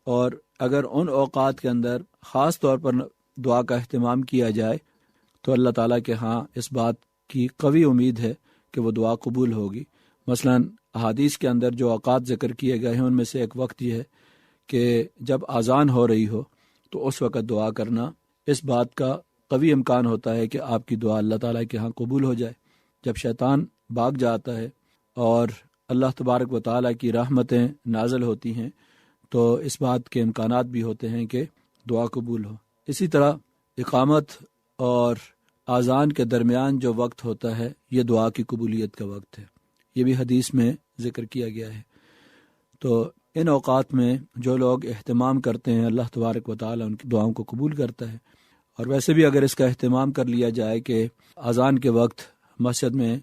اور اگر ان اوقات کے اندر خاص طور پر دعا کا اہتمام کیا جائے تو اللہ تعالیٰ کے ہاں اس بات کی قوی امید ہے کہ وہ دعا قبول ہوگی۔ مثلاً احادیث کے اندر جو اوقات ذکر کیے گئے ہیں ان میں سے ایک وقت یہ ہے کہ جب اذان ہو رہی ہو تو اس وقت دعا کرنا، اس بات کا قوی امکان ہوتا ہے کہ آپ کی دعا اللہ تعالیٰ کے ہاں قبول ہو جائے۔ جب شیطان بھاگ جاتا ہے اور اللہ تبارک و تعالیٰ کی رحمتیں نازل ہوتی ہیں تو اس بات کے امکانات بھی ہوتے ہیں کہ دعا قبول ہو۔ اسی طرح اقامت اور اذان کے درمیان جو وقت ہوتا ہے یہ دعا کی قبولیت کا وقت ہے، یہ بھی حدیث میں ذکر کیا گیا ہے۔ تو ان اوقات میں جو لوگ اہتمام کرتے ہیں اللہ تبارک و تعالیٰ ان کی دعاؤں کو قبول کرتا ہے۔ اور ویسے بھی اگر اس کا اہتمام کر لیا جائے کہ اذان کے وقت مسجد میں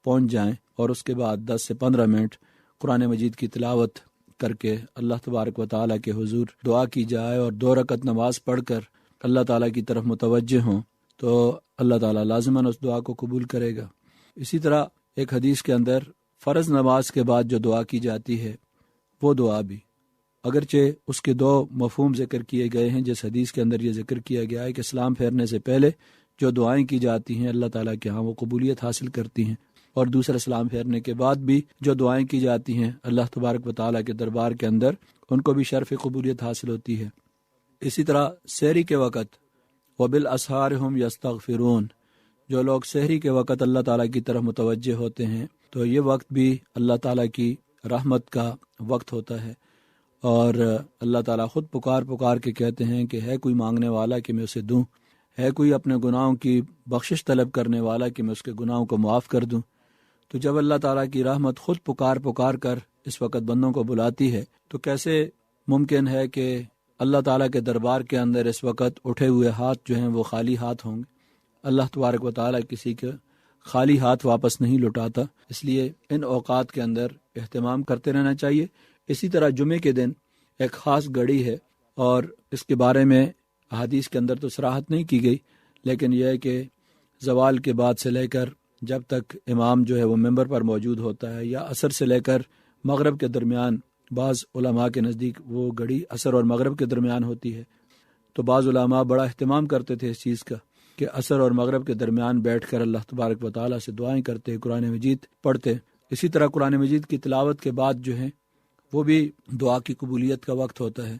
پہنچ جائیں اور اس کے بعد 10 سے 15 منٹ قرآن مجید کی تلاوت کر کے اللہ تبارک و تعالیٰ کے حضور دعا کی جائے اور 2 رکعت نماز پڑھ کر اللہ تعالیٰ کی طرف متوجہ ہوں تو اللہ تعالیٰ لازماً اس دعا کو قبول کرے گا۔ اسی طرح ایک حدیث کے اندر فرض نماز کے بعد جو دعا کی جاتی ہے وہ دعا بھی، اگرچہ اس کے 2 مفہوم ذکر کیے گئے ہیں۔ جس حدیث کے اندر یہ ذکر کیا گیا ہے کہ سلام پھیرنے سے پہلے جو دعائیں کی جاتی ہیں اللہ تعالیٰ کے ہاں وہ قبولیت حاصل کرتی ہیں، اور دوسرا سلام پھیرنے کے بعد بھی جو دعائیں کی جاتی ہیں اللہ تبارک و تعالیٰ کے دربار کے اندر ان کو بھی شرف قبولیت حاصل ہوتی ہے۔ اسی طرح سحری کے وقت وبالاسحار هم یستغفرون، جو لوگ سحری کے وقت اللہ تعالیٰ کی طرف متوجہ ہوتے ہیں تو یہ وقت بھی اللہ تعالیٰ کی رحمت کا وقت ہوتا ہے، اور اللہ تعالیٰ خود پکار کے کہتے ہیں کہ ہے کوئی مانگنے والا کہ میں اسے دوں، ہے کوئی اپنے گناہوں کی بخشش طلب کرنے والا کہ میں اس کے گناہوں کو معاف کر دوں۔ تو جب اللہ تعالیٰ کی رحمت خود پکار کر اس وقت بندوں کو بلاتی ہے تو کیسے ممکن ہے کہ اللہ تعالیٰ کے دربار کے اندر اس وقت اٹھے ہوئے ہاتھ جو ہیں وہ خالی ہاتھ ہوں گے؟ اللہ تبارک و تعالیٰ کسی کے خالی ہاتھ واپس نہیں لوٹاتا، اس لیے ان اوقات کے اندر اہتمام کرتے رہنا چاہیے۔ اسی طرح جمعے کے دن ایک خاص گھڑی ہے، اور اس کے بارے میں احادیث کے اندر تو صراحت نہیں کی گئی، لیکن یہ ہے کہ زوال کے بعد سے لے کر جب تک امام جو ہے وہ ممبر پر موجود ہوتا ہے، یا عصر سے لے کر مغرب کے درمیان، بعض علماء کے نزدیک وہ گھڑی عصر اور مغرب کے درمیان ہوتی ہے، تو بعض علماء بڑا اہتمام کرتے تھے اس چیز کا کہ عصر اور مغرب کے درمیان بیٹھ کر اللہ تبارک و تعالیٰ سے دعائیں کرتے، قرآن مجید پڑھتے۔ اسی طرح قرآن مجید کی تلاوت کے بعد جو ہے وہ بھی دعا کی قبولیت کا وقت ہوتا ہے۔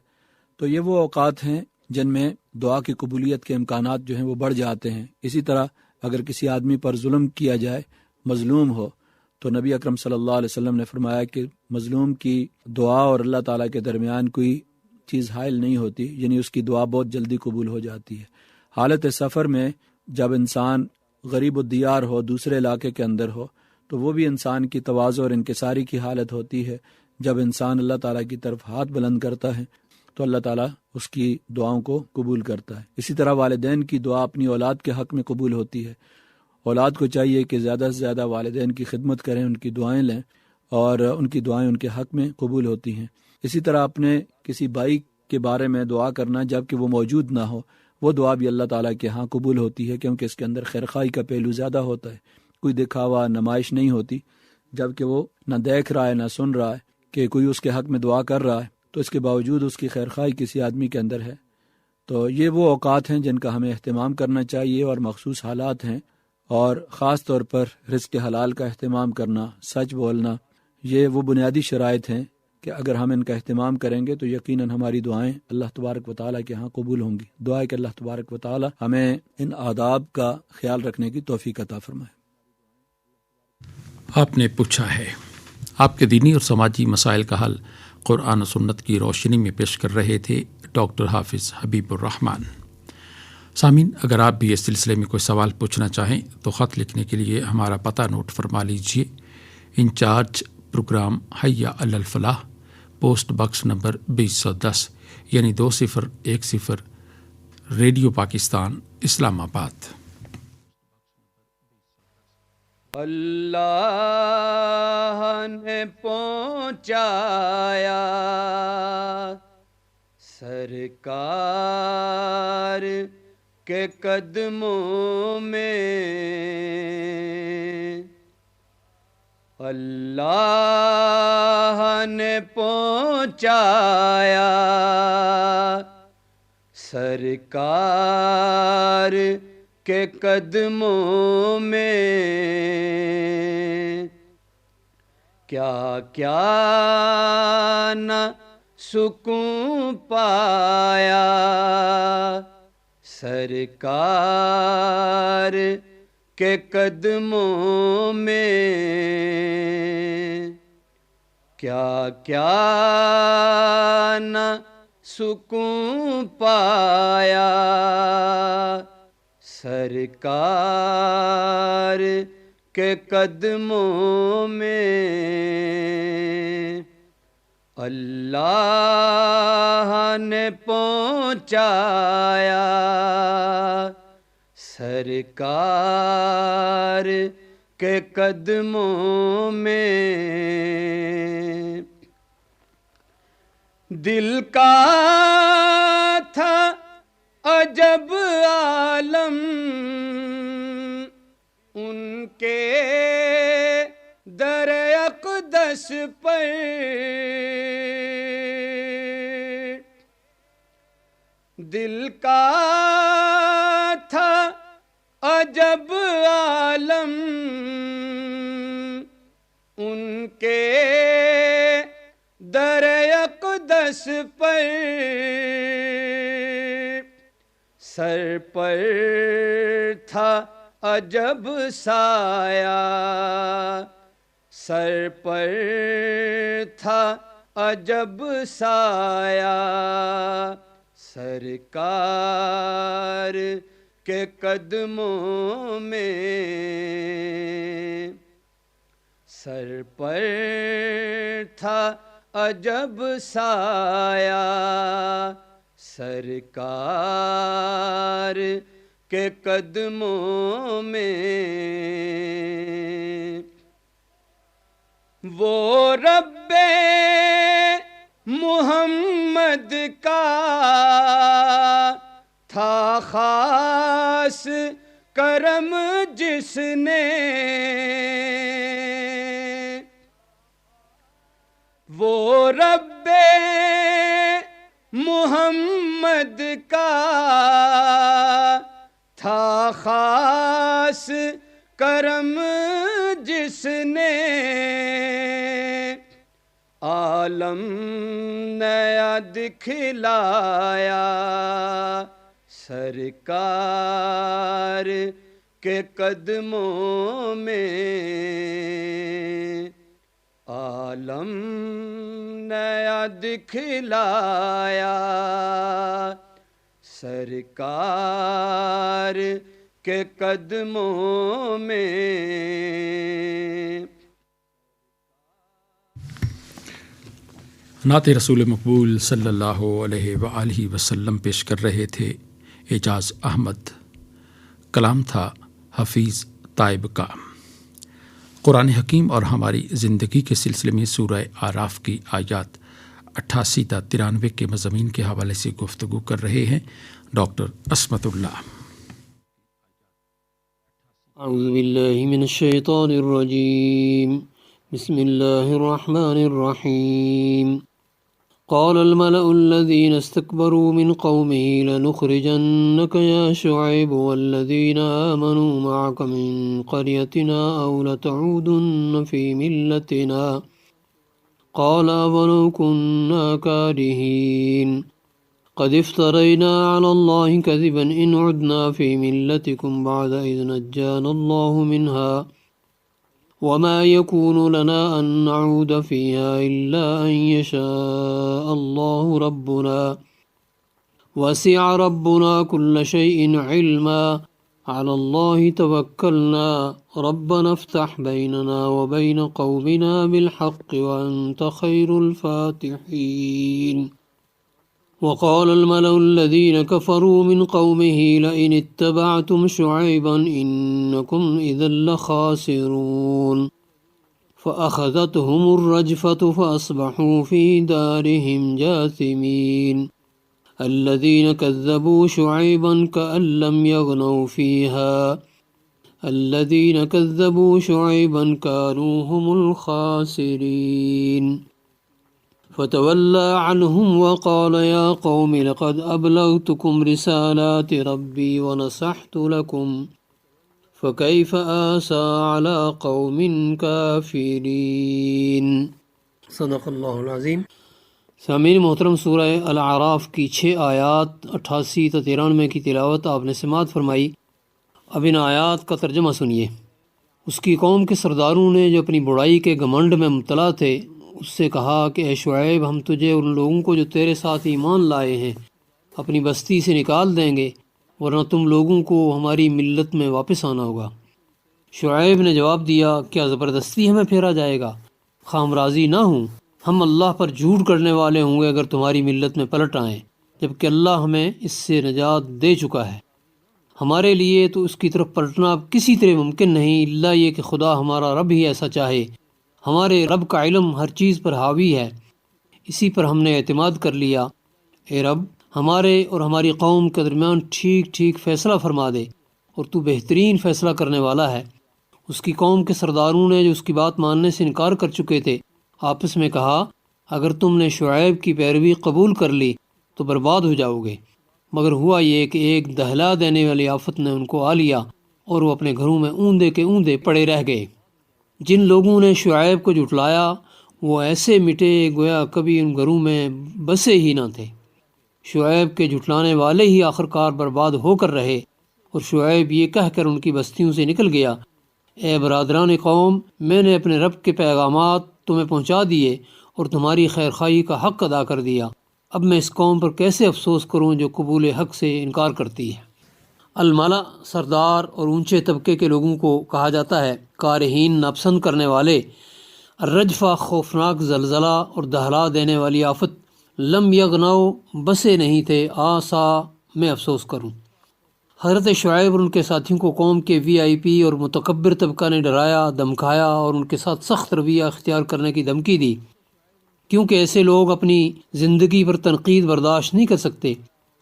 تو یہ وہ اوقات ہیں جن میں دعا کی قبولیت کے امکانات جو ہیں وہ بڑھ جاتے ہیں۔ اسی طرح اگر کسی آدمی پر ظلم کیا جائے، مظلوم ہو، تو نبی اکرم صلی اللہ علیہ وسلم نے فرمایا کہ مظلوم کی دعا اور اللہ تعالیٰ کے درمیان کوئی چیز حائل نہیں ہوتی، یعنی اس کی دعا بہت جلدی قبول ہو جاتی ہے۔ حالت سفر میں جب انسان غریب الدیار ہو، دوسرے علاقے کے اندر ہو، تو وہ بھی انسان کی تواضع اور انکساری کی حالت ہوتی ہے۔ جب انسان اللہ تعالیٰ کی طرف ہاتھ بلند کرتا ہے تو اللہ تعالیٰ اس کی دعاؤں کو قبول کرتا ہے۔ اسی طرح والدین کی دعا اپنی اولاد کے حق میں قبول ہوتی ہے۔ اولاد کو چاہیے کہ زیادہ سے زیادہ والدین کی خدمت کریں، ان کی دعائیں لیں، اور ان کی دعائیں ان کے حق میں قبول ہوتی ہیں۔ اسی طرح اپنے کسی بھائی کے بارے میں دعا کرنا جب کہ وہ موجود نہ ہو، وہ دعا بھی اللہ تعالیٰ کے ہاں قبول ہوتی ہے، کیونکہ اس کے اندر خیرخواہی کا پہلو زیادہ ہوتا ہے، کوئی دکھاوا نمائش نہیں ہوتی۔ جب کہ وہ نہ دیکھ رہا ہے نہ سن رہا ہے کہ کوئی اس کے حق میں دعا کر رہا ہے، تو اس کے باوجود اس کی خیرخواہی کسی آدمی کے اندر ہے۔ تو یہ وہ اوقات ہیں جن کا ہمیں اہتمام کرنا چاہیے، اور مخصوص حالات ہیں، اور خاص طور پر رزق حلال کا اہتمام کرنا، سچ بولنا، یہ وہ بنیادی شرائط ہیں کہ اگر ہم ان کا اہتمام کریں گے تو یقیناً ہماری دعائیں اللہ تبارک و تعالیٰ کے ہاں قبول ہوں گی۔ دعا ہے کہ اللہ تبارک و تعالیٰ ہمیں ان آداب کا خیال رکھنے کی توفیق عطا فرمائے۔ آپ نے پوچھا ہے، آپ کے دینی اور سماجی مسائل کا حل قرآن و سنت کی روشنی میں پیش کر رہے تھے ڈاکٹر حافظ حبیب الرحمان۔ سامعین، اگر آپ بھی اس سلسلے میں کوئی سوال پوچھنا چاہیں تو خط لکھنے کے لیے ہمارا پتہ نوٹ فرما لیجیے۔ انچارج پروگرام حیا علی الفلاح، پوسٹ باکس نمبر 2010، یعنی 2010، ریڈیو پاکستان، اسلام آباد۔ اللہ نے پہنچایا سرکار کے قدموں میں، اللہ نے پہنچایا سرکار کے قدموں میں، کیا کیا نہ سکون پایا سرکار کے قدموں میں، کیا کیا نہ سکون پایا سرکار کے قدموں میں، اللہ نے پہنچایا سرکار کے قدموں میں۔ دل کا تھا عجب عالم ان کے در اقدس پر، دل کا تھا عجب عالم ان کے در اقدس پر، سر پر تھا عجب سایہ، سر پر تھا عجب سایہ سرکار کے قدموں میں، سر پر تھا عجب سایہ سرکار کے قدموں میں، وہ رب محمد کا تھا خاص کرم جس نے، وہ رب محمد کا تھا خاص کرم جس نے، عالم نیا دکھلایا سرکار کے قدموں میں عالم نیا دکھلایا سرکار کے قدموں میں. نعت رسول مقبول صلی اللہ علیہ وآلہ وسلم پیش کر رہے تھے اعجاز احمد. کلام تھا حفیظ طائب کا. قرآن حکیم اور ہماری زندگی کے سلسلے میں سورہ اعراف کی آیات 88 تا 93 کے مضامین کے حوالے سے گفتگو کر رہے ہیں ڈاکٹر عصمت اللہ. اعوذ باللہ من الشیطان الرجیم بسم اللہ الرحمن الرحیم. قال الملأ الذين استكبروا من قومه لنخرجنك يا شعيب والذين آمنوا معك من قريتنا أو لتعودن في ملتنا قال أولو كنا كارهين قد افترينا على الله كذبا إن عدنا في ملتكم بعد إذ نجانا الله منها وما يكون لنا أن نعود فيها إلا أن يشاء الله ربنا وسع ربنا كل شيء علما على الله توكلنا ربنا افتح بيننا وبين قومنا بالحق وأنت خير الفاتحين. وقال الملأ الذين كفروا من قومه لئن اتبعتم شعيبا إنكم إذا لخاسرون فأخذتهم الرجفة فأصبحوا في دارهم جاثمين. الذين كذبوا شعيبا كأن لم يغنوا فيها الذين كذبوا شعيبا كانوا هم الخاسرين. فتولى عنهم وقال يا قوم لقد أبلغتكم رسالات ربي ونصحت لكم فكيف آسى على قوم كافرين. صدق اللہ العظیم. سامعین محترم، سورہ الاعراف کی 6 آیات 88 تا 93 کی تلاوت آپ نے سماعت فرمائی. اب ان آیات کا ترجمہ سنیے. اس کی قوم کے سرداروں نے جو اپنی بڑائی کے گھمنڈ میں مبتلا تھے اس سے کہا کہ اے شعیب، ہم تجھے ان لوگوں کو جو تیرے ساتھ ایمان لائے ہیں اپنی بستی سے نکال دیں گے، ورنہ تم لوگوں کو ہماری ملت میں واپس آنا ہوگا. شعیب نے جواب دیا، کیا زبردستی ہمیں پھیرا جائے گا؟ خام راضی نہ ہوں، ہم اللہ پر جھوٹ کرنے والے ہوں گے اگر تمہاری ملت میں پلٹ آئیں، جبکہ اللہ ہمیں اس سے نجات دے چکا ہے. ہمارے لیے تو اس کی طرف پلٹنا اب کسی طرح ممکن نہیں، الا یہ کہ خدا ہمارا رب ہی ایسا چاہے. ہمارے رب کا علم ہر چیز پر حاوی ہے، اسی پر ہم نے اعتماد کر لیا. اے رب، ہمارے اور ہماری قوم کے درمیان ٹھیک ٹھیک فیصلہ فرما دے، اور تو بہترین فیصلہ کرنے والا ہے. اس کی قوم کے سرداروں نے جو اس کی بات ماننے سے انکار کر چکے تھے آپس میں کہا، اگر تم نے شعیب کی پیروی قبول کر لی تو برباد ہو جاؤ گے. مگر ہوا یہ کہ ایک دہلا دینے والی آفت نے ان کو آ لیا اور وہ اپنے گھروں میں اوندے کے اوندے پڑے رہ گئے. جن لوگوں نے شعیب کو جھٹلایا وہ ایسے مٹے گویا کبھی ان گھروں میں بسے ہی نہ تھے. شعیب کے جھٹلانے والے ہی آخرکار برباد ہو کر رہے، اور شعیب یہ کہہ کر ان کی بستیوں سے نکل گیا، اے برادران قوم، میں نے اپنے رب کے پیغامات تمہیں پہنچا دیے اور تمہاری خیرخواہی کا حق ادا کر دیا. اب میں اس قوم پر کیسے افسوس کروں جو قبول حق سے انکار کرتی ہے. الملا سردار اور اونچے طبقے کے لوگوں کو کہا جاتا ہے. کارہین ناپسند کرنے والے. الرجفہ خوفناک زلزلہ اور دہلا دینے والی آفت. لم یغنو بسے نہیں تھے. آسا میں افسوس کروں. حضرت شعیب اور ان کے ساتھیوں کو قوم کے VIP اور متکبر طبقہ نے ڈرایا، دمکایا اور ان کے ساتھ سخت رویہ اختیار کرنے کی دھمکی دی، کیونکہ ایسے لوگ اپنی زندگی پر تنقید برداشت نہیں کر سکتے.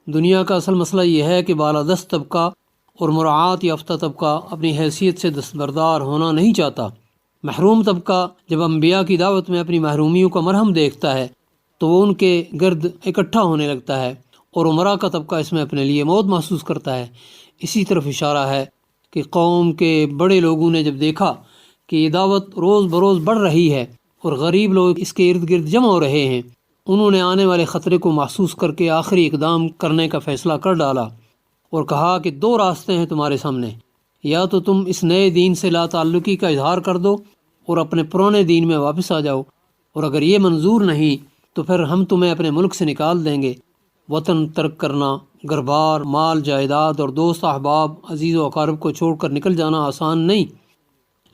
دنیا کا اصل مسئلہ یہ ہے کہ بالادست طبقہ اور مراعات یافتہ طبقہ اپنی حیثیت سے دستبردار ہونا نہیں چاہتا. محروم طبقہ جب انبیاء کی دعوت میں اپنی محرومیوں کا مرہم دیکھتا ہے تو وہ ان کے گرد اکٹھا ہونے لگتا ہے، اور عمرہ کا طبقہ اس میں اپنے لیے موت محسوس کرتا ہے. اسی طرف اشارہ ہے کہ قوم کے بڑے لوگوں نے جب دیکھا کہ یہ دعوت روز بروز بڑھ رہی ہے اور غریب لوگ اس کے ارد گرد جمع ہو رہے ہیں، انہوں نے آنے والے خطرے کو محسوس کر کے آخری اقدام کرنے کا فیصلہ کر ڈالا اور کہا کہ 2 راستے ہیں تمہارے سامنے، یا تو تم اس نئے دین سے لا تعلقی کا اظہار کر دو اور اپنے پرانے دین میں واپس آ جاؤ، اور اگر یہ منظور نہیں تو پھر ہم تمہیں اپنے ملک سے نکال دیں گے۔ وطن ترک کرنا، گھر بار، مال جائیداد اور دوست احباب، عزیز و اقارب کو چھوڑ کر نکل جانا آسان نہیں،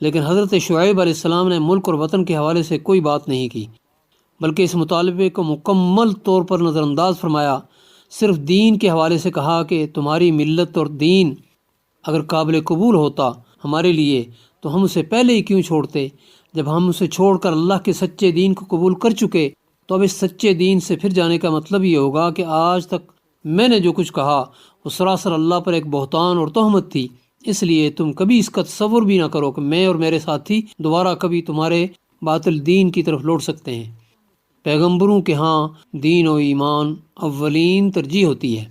لیکن حضرت شعیب علیہ السلام نے ملک اور وطن کے حوالے سے کوئی بات نہیں کی، بلکہ اس مطالبے کو مکمل طور پر نظر انداز فرمایا۔ صرف دین کے حوالے سے کہا کہ تمہاری ملت اور دین اگر قابل قبول ہوتا ہمارے لیے تو ہم اسے پہلے ہی کیوں چھوڑتے؟ جب ہم اسے چھوڑ کر اللہ کے سچے دین کو قبول کر چکے تو اب اس سچے دین سے پھر جانے کا مطلب یہ ہوگا کہ آج تک میں نے جو کچھ کہا وہ سراسر اللہ پر ایک بہتان اور تہمت تھی، اس لیے تم کبھی اس کا تصور بھی نہ کرو کہ میں اور میرے ساتھی دوبارہ کبھی تمہارے باطل دین کی طرف لوٹ سکتے ہیں۔ پیغمبروں کے ہاں دین و ایمان اولین ترجیح ہوتی ہے۔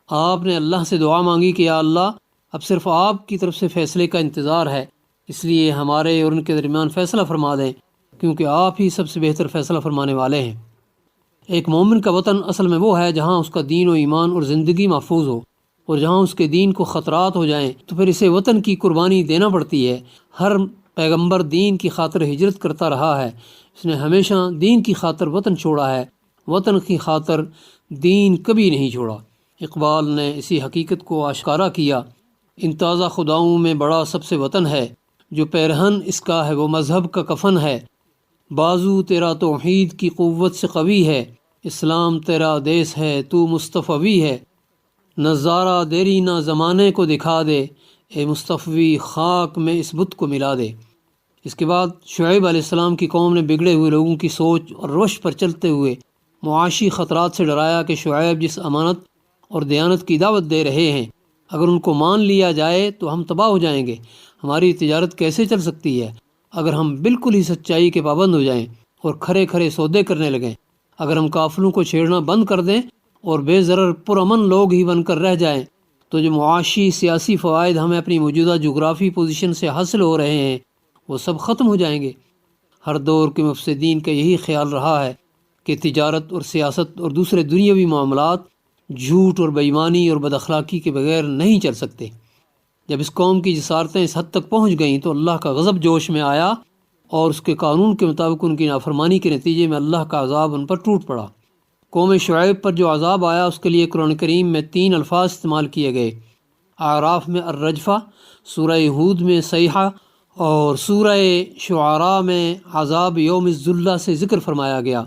آپ نے اللہ سے دعا مانگی کہ یا اللہ، اب صرف آپ کی طرف سے فیصلے کا انتظار ہے، اس لیے ہمارے اور ان کے درمیان فیصلہ فرما دیں، کیونکہ آپ ہی سب سے بہتر فیصلہ فرمانے والے ہیں۔ ایک مومن کا وطن اصل میں وہ ہے جہاں اس کا دین و ایمان اور زندگی محفوظ ہو، اور جہاں اس کے دین کو خطرات ہو جائیں تو پھر اسے وطن کی قربانی دینا پڑتی ہے۔ ہر پیغمبر دین کی خاطر ہجرت کرتا رہا ہے، اس نے ہمیشہ دین کی خاطر وطن چھوڑا ہے، وطن کی خاطر دین کبھی نہیں چھوڑا۔ اقبال نے اسی حقیقت کو آشکارا کیا، ان تازہ خداؤں میں بڑا سب سے وطن ہے، جو پیرہن اس کا ہے وہ مذہب کا کفن ہے، بازو تیرا توحید کی قوت سے قوی ہے، اسلام تیرا دیس ہے تو مصطفی ہے، نظارہ دیری نہ زمانے کو دکھا دے، اے مصطفی خاک میں اس بت کو ملا دے۔ اس کے بعد شعیب علیہ السلام کی قوم نے بگڑے ہوئے لوگوں کی سوچ اور روش پر چلتے ہوئے معاشی خطرات سے ڈرایا کہ شعیب جس امانت اور دیانت کی دعوت دے رہے ہیں اگر ان کو مان لیا جائے تو ہم تباہ ہو جائیں گے، ہماری تجارت کیسے چل سکتی ہے؟ اگر ہم بالکل ہی سچائی کے پابند ہو جائیں اور کھرے کھرے سودے کرنے لگیں، اگر ہم قافلوں کو چھیڑنا بند کر دیں اور بے ضرر پرامن لوگ ہی بن کر رہ جائیں تو جو معاشی سیاسی فوائد ہمیں اپنی موجودہ جغرافی پوزیشن سے حاصل ہو رہے ہیں وہ سب ختم ہو جائیں گے۔ ہر دور کے مفسدین کا یہی خیال رہا ہے کہ تجارت اور سیاست اور دوسرے دنیاوی معاملات جھوٹ اور بے ایمانی اور بد اخلاقی کے بغیر نہیں چل سکتے۔ جب اس قوم کی جسارتیں اس حد تک پہنچ گئیں تو اللہ کا غضب جوش میں آیا اور اس کے قانون کے مطابق ان کی نافرمانی کے نتیجے میں اللہ کا عذاب ان پر ٹوٹ پڑا۔ قوم شعیب پر جو عذاب آیا اس کے لیے قرآن کریم میں 3 الفاظ استعمال کیے گئے۔ اعراف میں الرجفہ، سورہ ہود میں صیحہ اور سورہ شعراء میں عذاب یوم الذلہ سے ذکر فرمایا گیا۔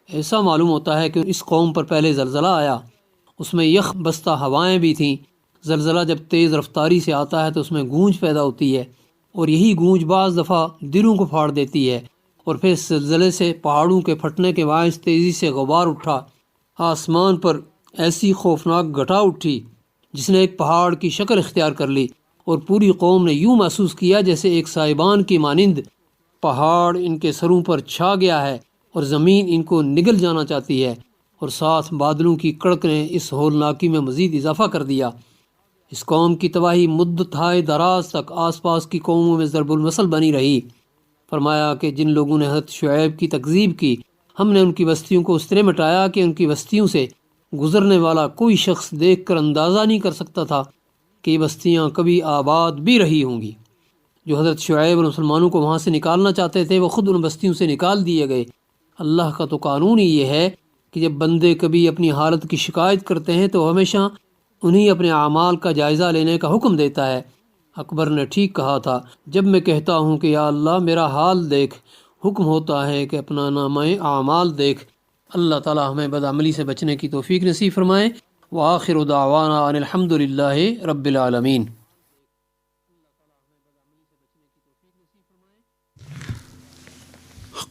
ایسا معلوم ہوتا ہے کہ اس قوم پر پہلے زلزلہ آیا، اس میں یخ بستہ ہوائیں بھی تھیں۔ زلزلہ جب تیز رفتاری سے آتا ہے تو اس میں گونج پیدا ہوتی ہے، اور یہی گونج بعض دفعہ دلوں کو پھاڑ دیتی ہے، اور پھر اس زلزلے سے پہاڑوں کے پھٹنے کے باعث تیزی سے غبار اٹھا، آسمان پر ایسی خوفناک گھٹا اٹھی جس نے ایک پہاڑ کی شکل اختیار کر لی، اور پوری قوم نے یوں محسوس کیا جیسے ایک سائبان کی مانند پہاڑ ان کے سروں پر چھا گیا ہے اور زمین ان کو نگل جانا چاہتی ہے، اور ساتھ بادلوں کی کڑک نے اس ہولناکی میں مزید اضافہ کر دیا۔ اس قوم کی تباہی مدت ہائے دراز تک آس پاس کی قوموں میں ضرب المثل بنی رہی۔ فرمایا کہ جن لوگوں نے حضرت شعیب کی تکذیب کی ہم نے ان کی بستیوں کو اس طرح مٹایا کہ ان کی بستیوں سے گزرنے والا کوئی شخص دیکھ کر اندازہ نہیں کر سکتا تھا کہ یہ بستیاں کبھی آباد بھی رہی ہوں گی۔ جو حضرت شعیب اور مسلمانوں کو وہاں سے نکالنا چاہتے تھے وہ خود ان بستیوں سے نکال دیے گئے۔ اللہ کا تو قانون ہی یہ ہے کہ جب بندے کبھی اپنی حالت کی شکایت کرتے ہیں تو ہمیشہ انہیں اپنے اعمال کا جائزہ لینے کا حکم دیتا ہے۔ اکبر نے ٹھیک کہا تھا، جب میں کہتا ہوں کہ یا اللہ میرا حال دیکھ، حکم ہوتا ہے کہ اپنا نامہ اعمال دیکھ۔ اللہ تعالی ہمیں بدعملی سے بچنے کی توفیق نصیب فرمائے۔ وآخر دعوانا ان الحمد للہ رب العالمین۔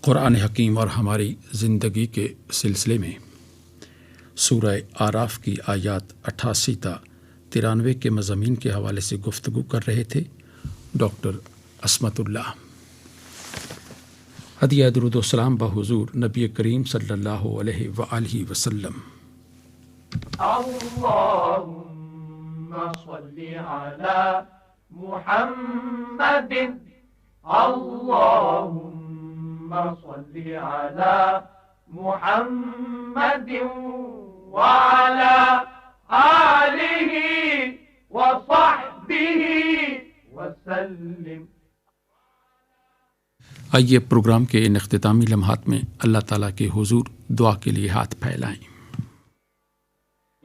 قرآن حکیم اور ہماری زندگی کے سلسلے میں سورہ اعراف کی آیات 88 تا 93 کے مضامین کے حوالے سے گفتگو کر رہے تھے ڈاکٹر عصمت اللہ۔ ہدیہ درود و سلام بحضور نبی کریم صلی اللہ علیہ وآلہ وسلم۔ اللهم صل على محمد اللهم صل على محمد وعلى آله وصحبه وسلم. آئیے پروگرام کے ان اختتامی لمحات میں اللہ تعالیٰ کے حضور دعا کے لیے ہاتھ پھیلائیں.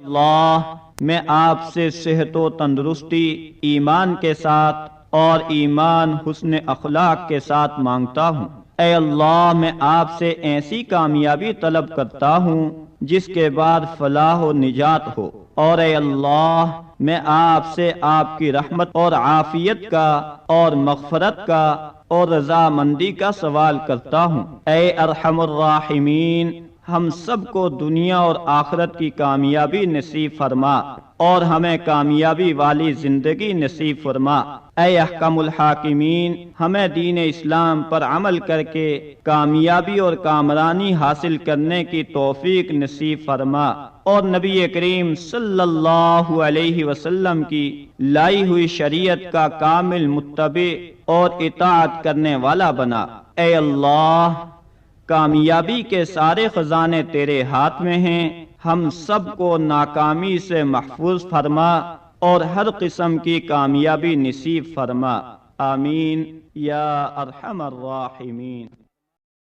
اللہ، میں آپ سے صحت و تندرستی ایمان کے ساتھ اور ایمان حسن اخلاق کے ساتھ مانگتا ہوں. اے اللہ، میں آپ سے ایسی کامیابی طلب کرتا ہوں جس کے بعد فلاح و نجات ہو. اور اے اللہ، میں آپ سے آپ کی رحمت اور عافیت کا اور مغفرت کا اور رضامندی کا سوال کرتا ہوں. اے ارحم الراحمین، ہم سب کو دنیا اور آخرت کی کامیابی نصیب فرما اور ہمیں کامیابی والی زندگی نصیب فرما. اے احکم الحاکمین، ہمیں دین اسلام پر عمل کر کے کامیابی اور کامرانی حاصل کرنے کی توفیق نصیب فرما اور نبی کریم صلی اللہ علیہ وسلم کی لائی ہوئی شریعت کا کامل متبع اور اطاعت کرنے والا بنا. اے اللہ، کامیابی کے سارے خزانے تیرے ہاتھ میں ہیں. ہم سب کو ناکامی سے محفوظ فرما اور ہر قسم کی کامیابی نصیب فرما. آمین یا ارحم الراحمین.